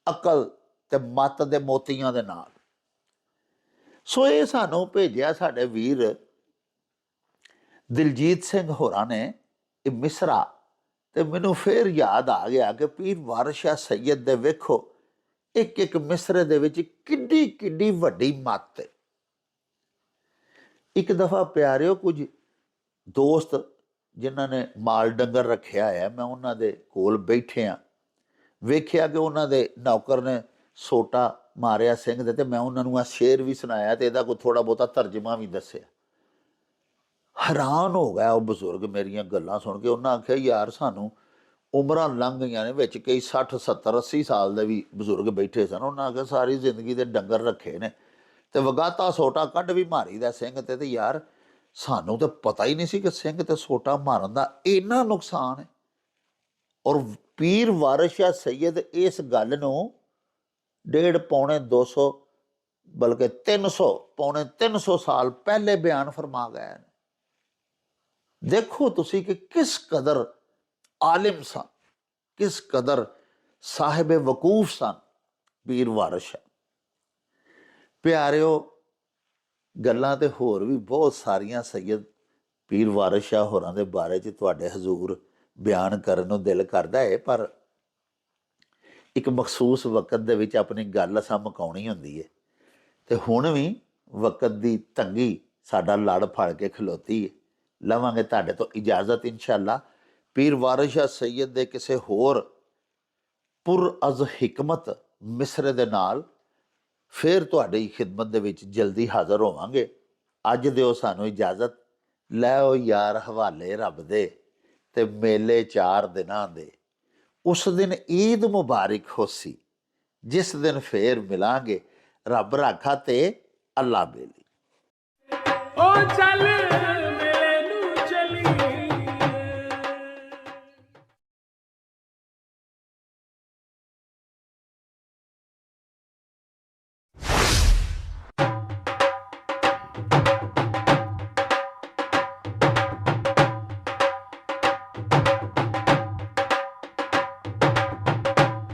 ਅਕਲ ਤੇ ਮੱਤ ਦੇ ਮੋਤੀਆਂ ਦੇ ਨਾਲ। ਸੋ ਇਹ ਸਾਨੂੰ ਭੇਜਿਆ ਸਾਡੇ ਵੀਰ ਦਿਲਜੀਤ ਸਿੰਘ ਹੋਰਾਂ ਨੇ ਇਹ ਮਿਸਰਾ, ਤੇ ਮੈਨੂੰ ਫੇਰ ਯਾਦ ਆ ਗਿਆ ਕਿ ਪੀਰ ਵਾਰਿਸ ਸ਼ਾਹ ਸੈਯਦ ਦੇ ਵੇਖੋ ਇੱਕ ਇੱਕ ਮਿਸਰੇ ਦੇ ਵਿੱਚ ਕਿੱਡੀ ਕਿੱਡੀ ਵੱਡੀ ਮੱਤ ਹੈ। ਇੱਕ ਦਫਾ ਪਿਆਰਿਓ, ਕੁਝ ਦੋਸਤ ਜਿਨ੍ਹਾਂ ਨੇ ਮਾਲ ਡੰਗਰ ਰੱਖਿਆ ਹੈ, ਮੈਂ ਉਹਨਾਂ ਦੇ ਕੋਲ ਬੈਠਿਆ, ਵੇਖਿਆ ਕਿ ਉਹਨਾਂ ਦੇ ਨੌਕਰ ਨੇ ਸੋਟਾ ਮਾਰਿਆ ਸਿੰਘ ਦੇ, ਤੇ ਮੈਂ ਉਹਨਾਂ ਨੂੰ ਆ ਸ਼ੇਰ ਵੀ ਸੁਣਾਇਆ ਤੇ ਇਹਦਾ ਕੋਈ ਥੋੜਾ ਬਹੁਤਾ ਤਰਜਮਾ ਵੀ ਦੱਸਿਆ। ਹੈਰਾਨ ਹੋ ਗਿਆ ਉਹ ਬਜ਼ੁਰਗ ਮੇਰੀਆਂ ਗੱਲਾਂ ਸੁਣ ਕੇ। ਉਹਨਾਂ ਆਖਿਆ, ਯਾਰ ਸਾਨੂੰ ਉਮਰਾਂ ਲੰਘ ਗਈਆਂ ਨੇ, ਵਿੱਚ ਕਈ 60 70 80 ਸਾਲ ਦੇ ਵੀ ਬਜ਼ੁਰਗ ਬੈਠੇ ਸਨ। ਉਹਨਾਂ ਆਖਿਆ ਸਾਰੀ ਜ਼ਿੰਦਗੀ ਦੇ ਡੰਗਰ ਰੱਖੇ ਨੇ ਤੇ ਵਗਾਤਾ ਸੋਟਾ ਕੱਢ ਵੀ ਮਾਰੀ ਦਾ ਸਿੰਘ ਤੇ ਯਾਰ ਸਾਨੂੰ ਤਾਂ ਪਤਾ ਹੀ ਨਹੀਂ ਸੀ ਕਿ ਸਿੰਘ ਤੇ ਸੋਟਾ ਮਾਰਨ ਦਾ ਇੰਨਾ ਨੁਕਸਾਨ ਹੈ। ਔਰ ਪੀਰ ਵਾਰਿਸ ਸ਼ਾਹ ਸੈਯਦ ਇਸ ਗੱਲ ਨੂੰ 150 ਪੌਣੇ 200 ਬਲਕਿ 300 ਪੌਣੇ 300 ਸਾਲ ਪਹਿਲੇ ਬਿਆਨ ਫਰਮਾ ਗਏ ਨੇ। ਦੇਖੋ ਤੁਸੀਂ ਕਿ ਕਿਸ ਕਦਰ ਆਲਿਮ ਸਨ, ਕਿਸ ਕਦਰ ਸਾਹਿਬ ਵਕੂਫ ਸਨ ਪੀਰ ਵਾਰਿਸ ਸ਼ਾਹ। ਪਿਆਰਿਓ, ਗੱਲਾਂ ਤੇ ਹੋਰ ਵੀ ਬਹੁਤ ਸਾਰੀਆਂ ਸੈਯਦ ਪੀਰ ਵਾਰਿਸ ਸ਼ਾਹ ਹੋਰਾਂ ਦੇ ਬਾਰੇ 'ਚ ਤੁਹਾਡੇ ਹਜ਼ੂਰ ਬਿਆਨ ਕਰਨ ਨੂੰ ਦਿਲ ਕਰਦਾ ਹੈ, ਪਰ ਇੱਕ ਮਖਸੂਸ ਵਕਤ ਦੇ ਵਿੱਚ ਆਪਣੀ ਗੱਲ ਅਸਾਂ ਮੁਕਾਉਣੀ ਹੁੰਦੀ ਹੈ। ਤੇ ਹੁਣ ਵੀ ਵਕਤ ਦੀ ਤੰਗੀ ਸਾਡਾ ਲੜ ਫੜ ਕੇ ਖਲੋਤੀ ਹੈ। ਲਵਾਂਗੇ ਤੁਹਾਡੇ ਤੋਂ ਇਜਾਜ਼ਤ ਇੰਸ਼ਾਅੱਲਾ। ਪੀਰ ਵਾਰਿਸ ਸ਼ਾਹ ਸੈਯਦ ਦੇ ਕਿਸੇ ਹੋਰ ਪੁਰ ਅਜ਼ ਹਿਕਮਤ ਮਿਸਰੇ ਦੇ ਨਾਲ ਫਿਰ ਤੁਹਾਡੀ ਖਿਦਮਤ ਦੇ ਵਿੱਚ ਜਲਦੀ ਹਾਜ਼ਰ ਹੋਵਾਂਗੇ। ਅੱਜ ਦਿਓ ਸਾਨੂੰ ਇਜਾਜ਼ਤ। ਲੈ ਉਹ ਯਾਰ ਹਵਾਲੇ ਰੱਬ ਦੇ ਤੇ ਮੇਲੇ 4 ਦਿਨਾਂ ਦੇ। ਉਸ ਦਿਨ ਈਦ ਮੁਬਾਰਕ ਹੋਸੀ, ਜਿਸ ਦਿਨ ਫੇਰ ਮਿਲਾਂਗੇ। ਰੱਬ ਰਾਖਾ ਤੇ ਅੱਲਾ ਬੇਲੀ। ਓ ਚੱਲ ਮੇਲੇ ਨੂੰ ਚਲੀਏ।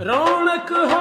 ਰੌਣਕ ਹੋ